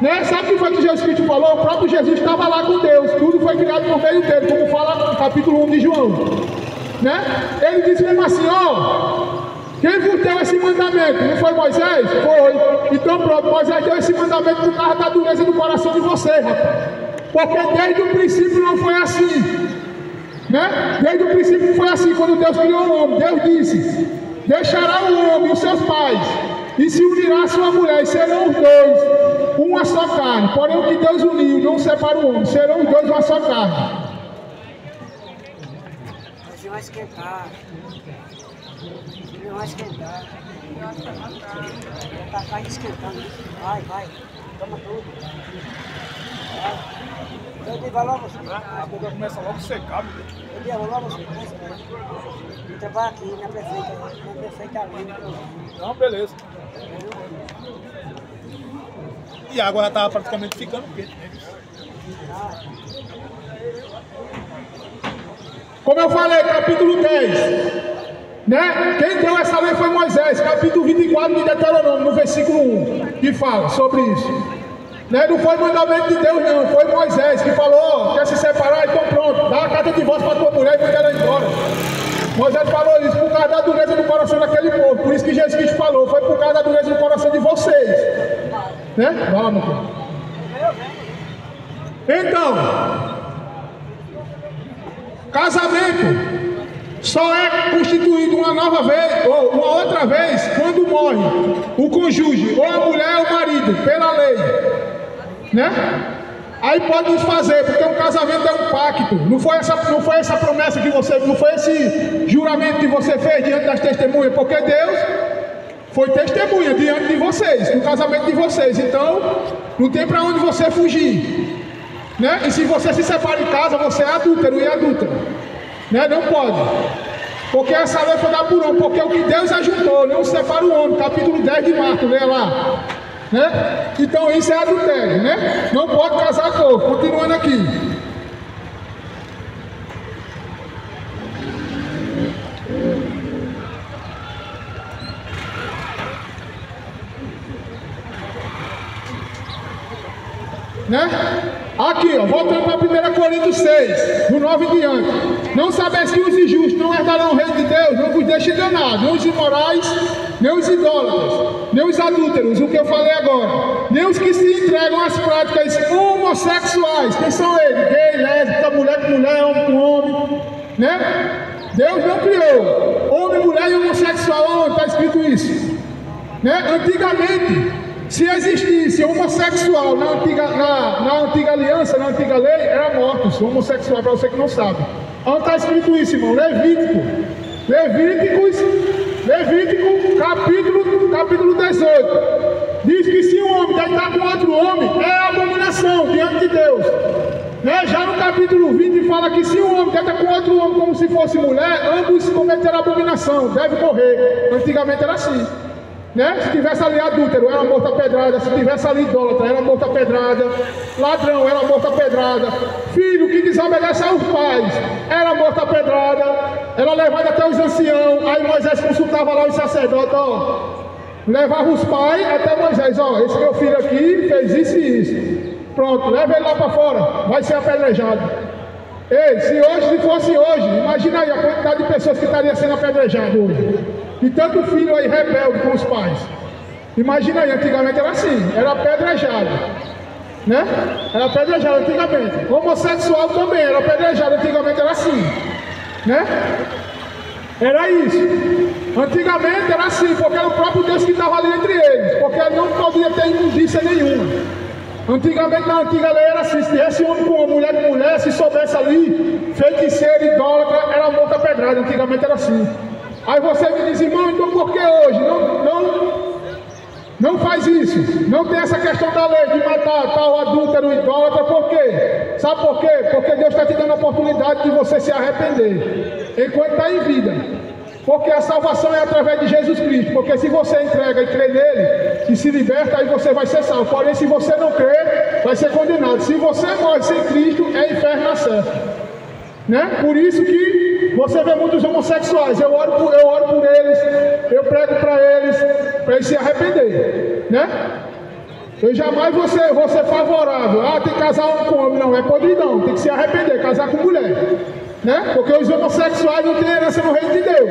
Né? Sabe o que foi que Jesus Cristo falou? O próprio Jesus estava lá com Deus, tudo foi criado por meio dele, como fala no capítulo 1 de João. Né? Ele disse mesmo assim, ó, quem vos deu esse mandamento? Não foi Moisés? Foi. Então pronto, Moisés deu esse mandamento por causa da dureza do coração de vocês, rapaz. Porque desde o princípio não foi assim. Né? Desde o princípio foi assim, quando Deus criou o homem. Deus disse, deixará o homem e os seus pais, e se unirá a sua mulher, e serão os dois uma só carne. Porém o que Deus uniu não separa o homem, serão os dois uma só carne. Hoje vai esquentar. Vai esquentar. Tá quase esquentando. Vai. Toma tudo. Eu digo logo você. A boca começa logo a secar, meu Deus. Eu digo logo você. Eu trabalho aqui na prefeita ali. Não, beleza. E a água já estava praticamente ficando quente. Como eu falei, capítulo 10. Né? Quem deu essa lei foi Moisés, capítulo 24 de Deuteronômio, no versículo 1, que fala sobre isso. Né? Não foi mandamento de Deus não, foi Moisés que falou, quer se separar, então pronto, dá a carta de divórcio para tua mulher e manda ela embora. Moisés falou isso por causa da dureza do coração daquele povo, por isso que Jesus Cristo falou, foi por causa da dureza do coração de vocês. Né? Vamos, meu filho. Então, casamento só é constituído uma nova vez, ou uma outra vez, quando morre o cônjuge, ou a mulher ou o marido, pela lei. Né? Aí pode desfazer, porque um casamento é um pacto. Não foi essa promessa que você, não foi esse juramento que você fez diante das testemunhas, porque Deus foi testemunha diante de vocês, no casamento de vocês. Então, não tem para onde você fugir. Né? E se você se separa em casa, você é adúltero e adúltera. Né? Não pode. Porque essa lei foi dada por homem. Porque o que Deus ajuntou, não separa o homem. Capítulo 10 de Marcos, lê lá. Né? Então isso é adultério. Né? Não pode casar com outro. Continuando aqui. Né? Aqui, ó, voltando para 1 Coríntios 6, do 9 em diante. Não sabeis que os injustos não herdarão o reino de Deus? Não vos deixe enganar, nem os imorais, nem os idólatras, nem os adúlteros, o que eu falei agora, nem os que se entregam às práticas homossexuais. Quem são eles? Gay, lésbica, mulher com mulher, homem com homem. Né? Deus não criou homem, mulher e homossexual. Onde está escrito isso? Né? Antigamente, se existisse homossexual na antiga aliança, na antiga lei, era mortos. Homossexual, para você que não sabe. Onde está escrito isso, irmão? Levítico, capítulo 18. Diz que se um homem deitar com outro homem, é abominação diante de Deus. Né? Já no capítulo 20 fala que se um homem deita com outro homem como se fosse mulher, ambos cometerão abominação, deve morrer. Antigamente era assim. Né? Se tivesse ali adúltero, era morto a pedrada. Se tivesse ali idólatra, era morto a pedrada. Ladrão, era morto a pedrada. Filho que desobedece aos pais, era morto a pedrada. Era levado até os anciãos. Aí Moisés consultava lá os sacerdotes, ó. Levava os pais até Moisés, ó. Esse meu filho aqui fez isso e isso. Pronto, leva ele lá para fora, vai ser apedrejado. Ei, se fosse hoje, imagina aí a quantidade de pessoas que estariam sendo apedrejadas hoje. E tanto filho aí rebelde com os pais. Imagina aí, antigamente era assim, era apedrejado. né? Era apedrejado antigamente. Homossexual também era apedrejado antigamente, era assim, né? Era isso. Antigamente era assim, porque era o próprio Deus que estava ali entre eles, porque não podia ter imundícia nenhuma. Antigamente, na antiga lei era assim, se tivesse homem com uma mulher com mulher, se soubesse ali, feiticeiro, idólatra, era morto a pedrada. Antigamente era assim. Aí você me diz, irmão, então por que hoje? Não faz isso. Não tem essa questão da lei de matar tal adúltero, idólatra. Por quê? Sabe por quê? Porque Deus está te dando a oportunidade de você se arrepender enquanto está em vida. Porque a salvação é através de Jesus Cristo. Porque se você entrega e crê nele e se liberta, aí você vai ser salvo. Porém, se você não crer, vai ser condenado. Se você morre sem Cristo, é inferno na certa, né? Por isso que você vê muitos homossexuais. Eu oro por eles, eu prego para eles se arrepender, né? Eu jamais vou ser favorável. Tem que casar homem com homem. Não, é podridão. Tem que se arrepender, casar com mulher, né? Porque os homossexuais não têm herança no reino de Deus,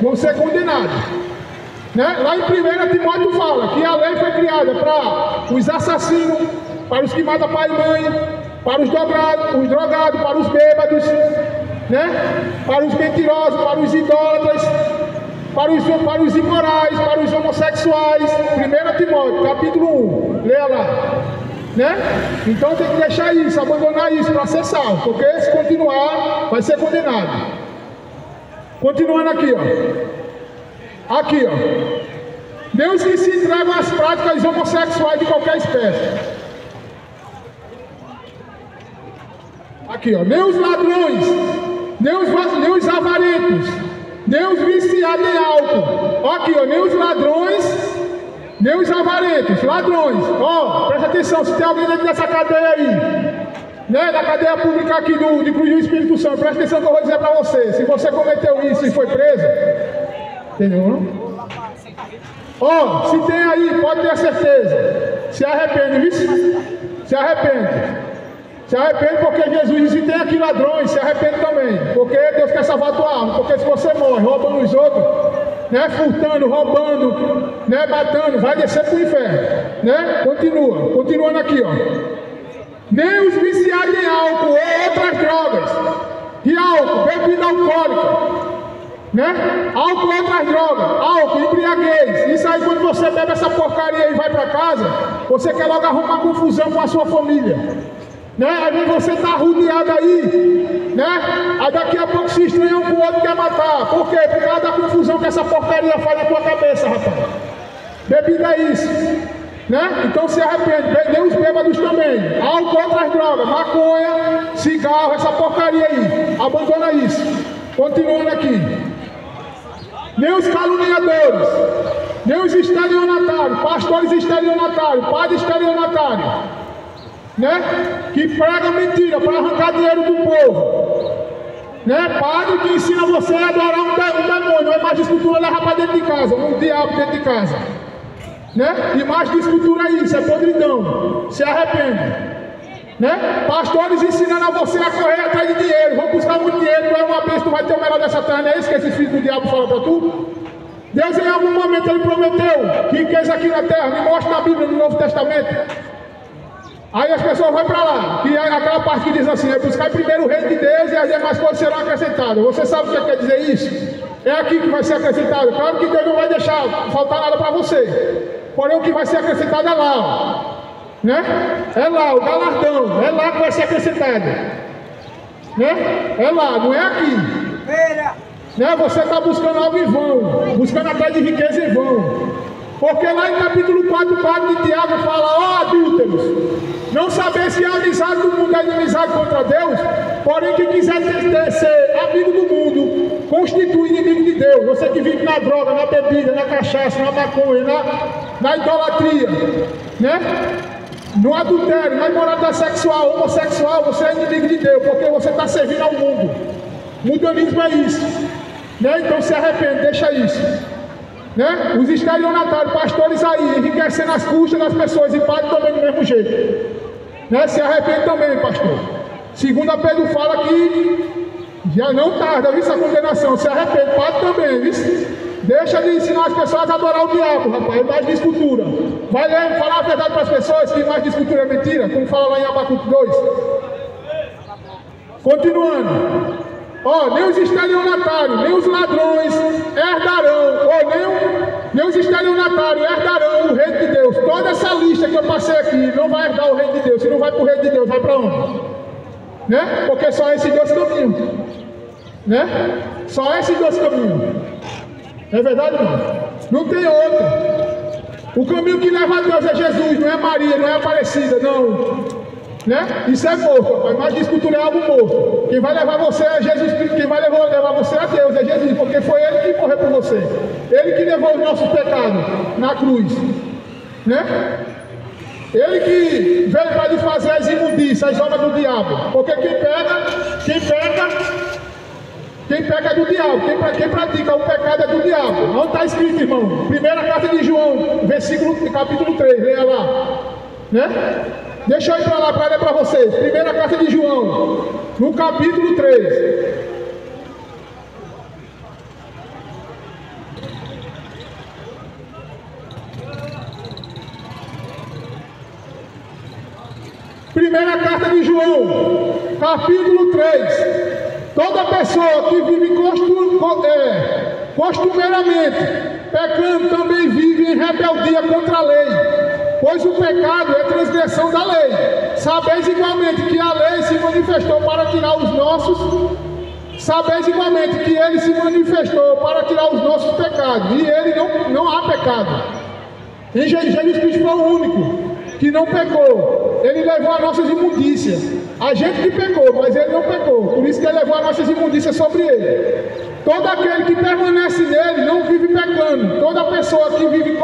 vão ser condenados, né? Lá em 1 Timóteo fala que a lei foi criada para os assassinos, para os que matam pai e mãe, para os drogados, para os bêbados, né? Para os mentirosos, para os idólatras, para os imorais, para os homossexuais. 1 Timóteo, capítulo 1, leia lá, né? Então tem que deixar isso, abandonar isso para ser salvo, porque se continuar, vai ser condenado. Continuando aqui, ó. Aqui, ó. Deus que se entrega às práticas homossexuais de qualquer espécie. Aqui, ó. Nem os ladrões, nem os avarentos, nem os viciados em álcool. Aqui, ó. Nem os ladrões, nem os avarentos, ladrões. Ó, presta atenção, se tem alguém dentro dessa cadeia aí, né, da cadeia pública aqui de Cruz do Espírito Santo, presta atenção que eu vou dizer para você. Se você cometeu isso e foi preso, entendeu, não? Ó, se tem aí, pode ter certeza, se arrepende, viu? Se arrepende. Se arrepende porque Jesus disse, se tem aqui ladrões, se arrepende também. Porque Deus quer salvar a tua alma. Porque se você morre roubando os outros, né, furtando, roubando, né, matando, vai descer para o inferno, né? Continuando aqui, ó. Nem os viciados em álcool ou outras drogas. E álcool, bebida alcoólica, né? Álcool ou outras drogas, álcool, embriaguez. Isso aí, quando você bebe essa porcaria e vai para casa, você quer logo arrumar confusão com a sua família, né? Aí você está rodeado aí, né? Aí daqui a pouco se estranha um com o outro, quer matar. Por quê? Por causa da confusão que essa porcaria faz na tua cabeça, rapaz. Bebida é isso, né? Então se arrepende. Nem os bêbados também. Álcool, outras drogas, maconha, cigarro, essa porcaria aí. Abandona isso. Continuando aqui. Nem os caluniadores, nem os estelionatários, pastores estelionatários, padres estelionatários, né? Que pregam mentira para arrancar dinheiro do povo, né? Padre que ensina você a adorar um demônio, uma imagem de escultura levar para dentro de casa, um diabo dentro de casa, né? Imagem de escultura é isso, é podridão, se arrepende, né? Pastores ensinando a você a correr atrás de dinheiro, vão buscar muito dinheiro, tu é uma besta, tu vai ter o melhor dessa terra, não é isso que esse filho do diabo fala para tu? Deus em algum momento ele prometeu riqueza aqui na terra, me mostra na Bíblia, no Novo Testamento. Aí as pessoas vão para lá, e aquela parte que diz assim, é buscar primeiro o reino de Deus e as demais coisas serão acrescentadas. Você sabe o que quer dizer isso? É aqui que vai ser acrescentado. Claro que Deus não vai deixar faltar nada para você. Porém o que vai ser acrescentado é lá, ó, né? É lá, o galardão, é lá que vai ser acrescentado, né? É lá, não é aqui, né? Você está buscando algo em vão, buscando atrás de riqueza em vão. Porque lá em capítulo 4, o padre de Tiago fala, ó adúlteros, não saber se a amizade do mundo é inimizade contra Deus, porém quem quiser ser amigo do mundo, constitui inimigo de Deus. Você que vive na droga, na bebida, na cachaça, na maconha, na idolatria, né? No adultério, na imoralidade sexual, homossexual, você é inimigo de Deus, porque você está servindo ao mundo. Mundanismo é isso, né? Então se arrepende, deixa isso. Né? Os estelionatários, pastores aí, enriquecendo as custas das pessoas e padre também do mesmo jeito, né? Se arrepende também, pastor. Segunda Pedro fala que já não tarda, viu essa condenação, se arrepende, padre também, viu? Deixa de ensinar as pessoas a adorar o diabo, rapaz, imagem de escultura. Vai ler, falar a verdade para as pessoas que imagem de escultura é mentira, como fala lá em Abacuque 2. Continuando. Ó, nem os estelionatários, nem os ladrões herdarão, nem os estelionatários herdarão o reino de Deus. Toda essa lista que eu passei aqui não vai herdar o reino de Deus. Se não vai para o reino de Deus, vai para onde? Né? Porque só esses dois caminhos. Né? Só esses dois caminhos. É verdade, não? Não tem outro. O caminho que leva a Deus é Jesus, não é Maria, não é Aparecida, não. Né? Isso é morto, rapaz. Imagem de escultura é algo morto. Quem vai levar você é Jesus Cristo. Quem vai levar você é Deus, é Jesus, porque foi Ele que morreu por você. Ele que levou os nossos pecados na cruz. Né? Ele que veio para desfazer as imundícias, as obras do diabo. Porque quem peca é do diabo. Quem pratica o pecado é do diabo. Não está escrito, irmão. Primeira carta de João, capítulo 3, leia lá. Né? Deixa eu ir para lá para ler para vocês. Primeira carta de João, no capítulo 3. Primeira carta de João, capítulo 3. Toda pessoa que vive costumeiramente pecando também vive em rebeldia contra a lei, pois o pecado é transgressão da lei. Sabeis igualmente que a lei se manifestou para tirar os nossos. Sabeis igualmente que ele se manifestou para tirar os nossos pecados, e ele não há pecado. E Jesus Cristo foi o único que não pecou. Ele levou as nossas imundícias. A gente que pecou, mas ele não pecou. Por isso que ele levou as nossas imundícias sobre ele. Todo aquele que permanece nele não vive pecando. Toda pessoa que vive e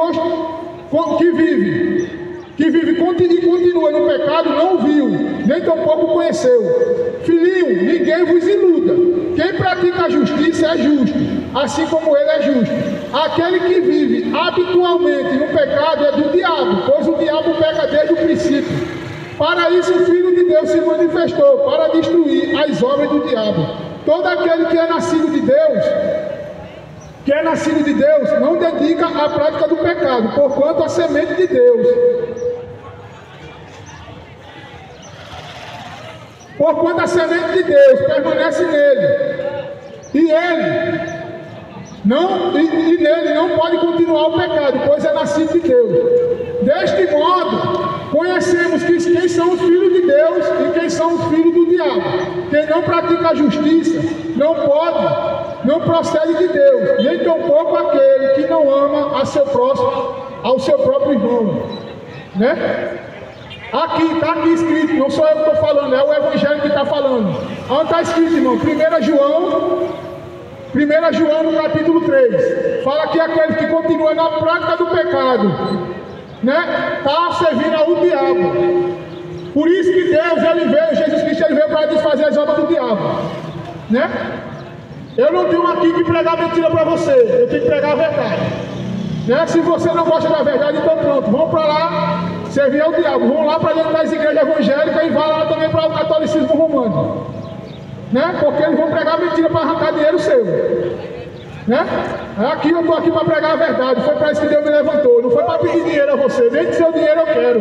continua no pecado não viu, nem tampouco conheceu. Filhinho, ninguém vos iluda. Quem pratica a justiça é justo, assim como ele é justo. Aquele que vive habitualmente no pecado é do diabo, pois o diabo peca desde o princípio. Para isso o Filho de Deus se manifestou, para destruir as obras do diabo. Todo aquele que é nascido de Deus, não dedica à prática do pecado, porquanto a semente de Deus. Porquanto a semente de Deus permanece nele, e nele não pode continuar o pecado, pois é nascido de Deus. Deste modo, conhecemos quem são os filhos de Deus e quem são os filhos do diabo. Quem não pratica a justiça não procede de Deus, nem tampouco aquele que não ama ao seu próprio irmão. Né? Está aqui escrito, não sou eu que estou falando, é o Evangelho que está falando. Onde está escrito, irmão? 1 João no capítulo 3. Fala que aquele que continua na prática do pecado, né, está servindo ao diabo. Por isso que Jesus Cristo veio para desfazer as obras do diabo. Né? Eu não tenho aqui que pregar mentira para você, eu tenho que pregar a verdade. Né? Se você não gosta da verdade, então pronto, vamos para lá servir ao diabo. Vamos lá para dentro das igrejas evangélicas e vá lá também para o catolicismo romano. Né? Porque eles vão pregar mentira para arrancar dinheiro seu. Né? Aqui eu estou aqui para pregar a verdade. Foi para isso que Deus me levantou. Não foi para pedir dinheiro a você, nem que seu dinheiro eu quero.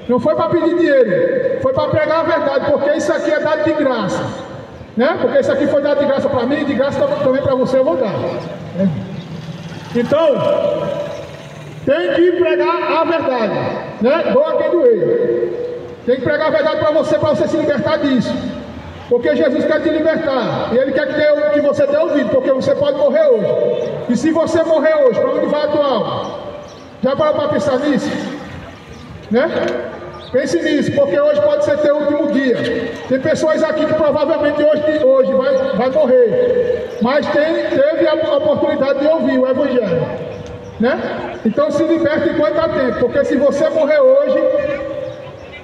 Não foi para pedir dinheiro, foi para pregar a verdade, porque isso aqui é dado de graça. Né? Porque isso aqui foi dado de graça para mim, de graça também para você eu vou dar. Então, tem que pregar a verdade. Né? Doa quem doer. Tem que pregar a verdade para você se libertar disso. Porque Jesus quer te libertar. E Ele quer que você dê ouvido, porque você pode morrer hoje. E se você morrer hoje, para onde vai a tua alma? Já parou para pensar nisso? Né? Pense nisso, porque hoje pode ser teu último dia. Tem pessoas aqui que provavelmente hoje vai morrer. Mas teve a oportunidade de ouvir o Evangelho. Né? Então se liberte enquanto há tempo. Porque se você morrer hoje,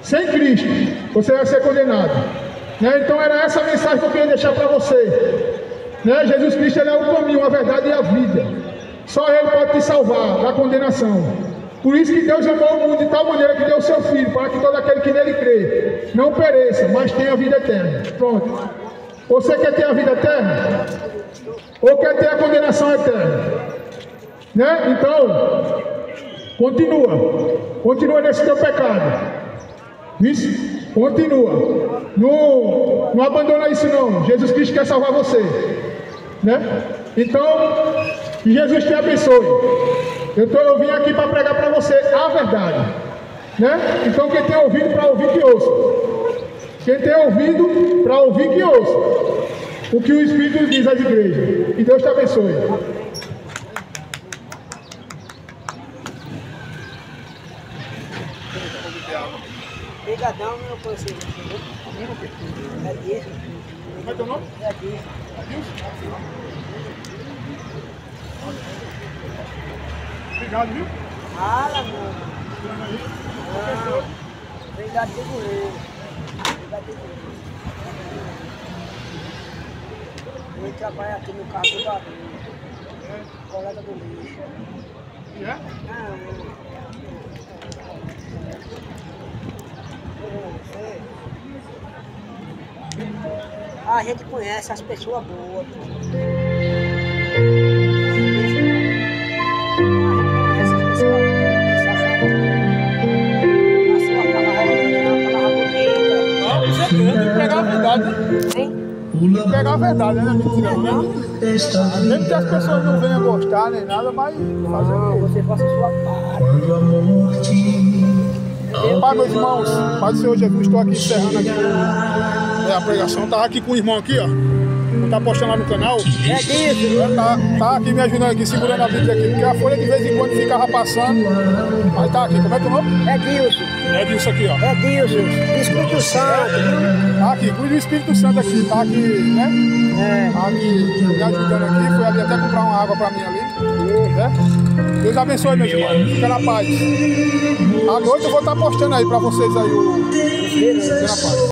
sem Cristo, você vai ser condenado. Né? Então era essa mensagem que eu queria deixar para você. Né? Jesus Cristo, Ele é o caminho, a verdade e a vida. Só Ele pode te salvar da condenação. Por isso que Deus amou o mundo de tal maneira que deu o seu Filho, para que todo aquele que nele crê não pereça, mas tenha a vida eterna. Pronto. Você quer ter a vida eterna? Ou quer ter a condenação eterna? Né? Então, continua nesse teu pecado. Isso? Continua. Não abandona isso não. Jesus Cristo quer salvar você. Né? Então, que Jesus te abençoe. Eu vim aqui para pregar para você a verdade. Né? Então quem tem ouvido para ouvir que ouça. Quem tem ouvido para ouvir que ouça o que o Espírito diz às igrejas. E Deus te abençoe. Obrigadão, meu conselho. É disso. Como é teu nome? É disso. Obrigado, viu? Fala, mano. Obrigado de goleiro. Obrigado de goleiro. Ele trabalha aqui no carro do barulho. Colega do lixo. E é? A gente conhece as pessoas boas. Pregar a verdade, né? Pregar a verdade, né? Mentira, não. Mesmo que as pessoas não venham gostar nem nada, mas fazer o quê? Você faça a sua parte. Pai, meus irmãos, Pai do Senhor Jesus, estou aqui encerrando aqui a pregação. Estava aqui com o irmão aqui, ó. Não tá postando lá no canal. É disso. Tá aqui me ajudando aqui, segurando a Bíblia aqui, porque a folha de vez em quando ficava passando. Mas tá aqui, como é que é o nome? É Dilson. É disso aqui, ó. É Dilson. Espírito Santo. Tá aqui, cuida do Espírito Santo aqui, tá aqui, né? Tá aqui me ajudando aqui, foi ali até comprar uma água pra mim ali, né? Deus abençoe, meus irmãos, fica na paz. À noite eu vou estar postando aí pra vocês aí o Fica na paz.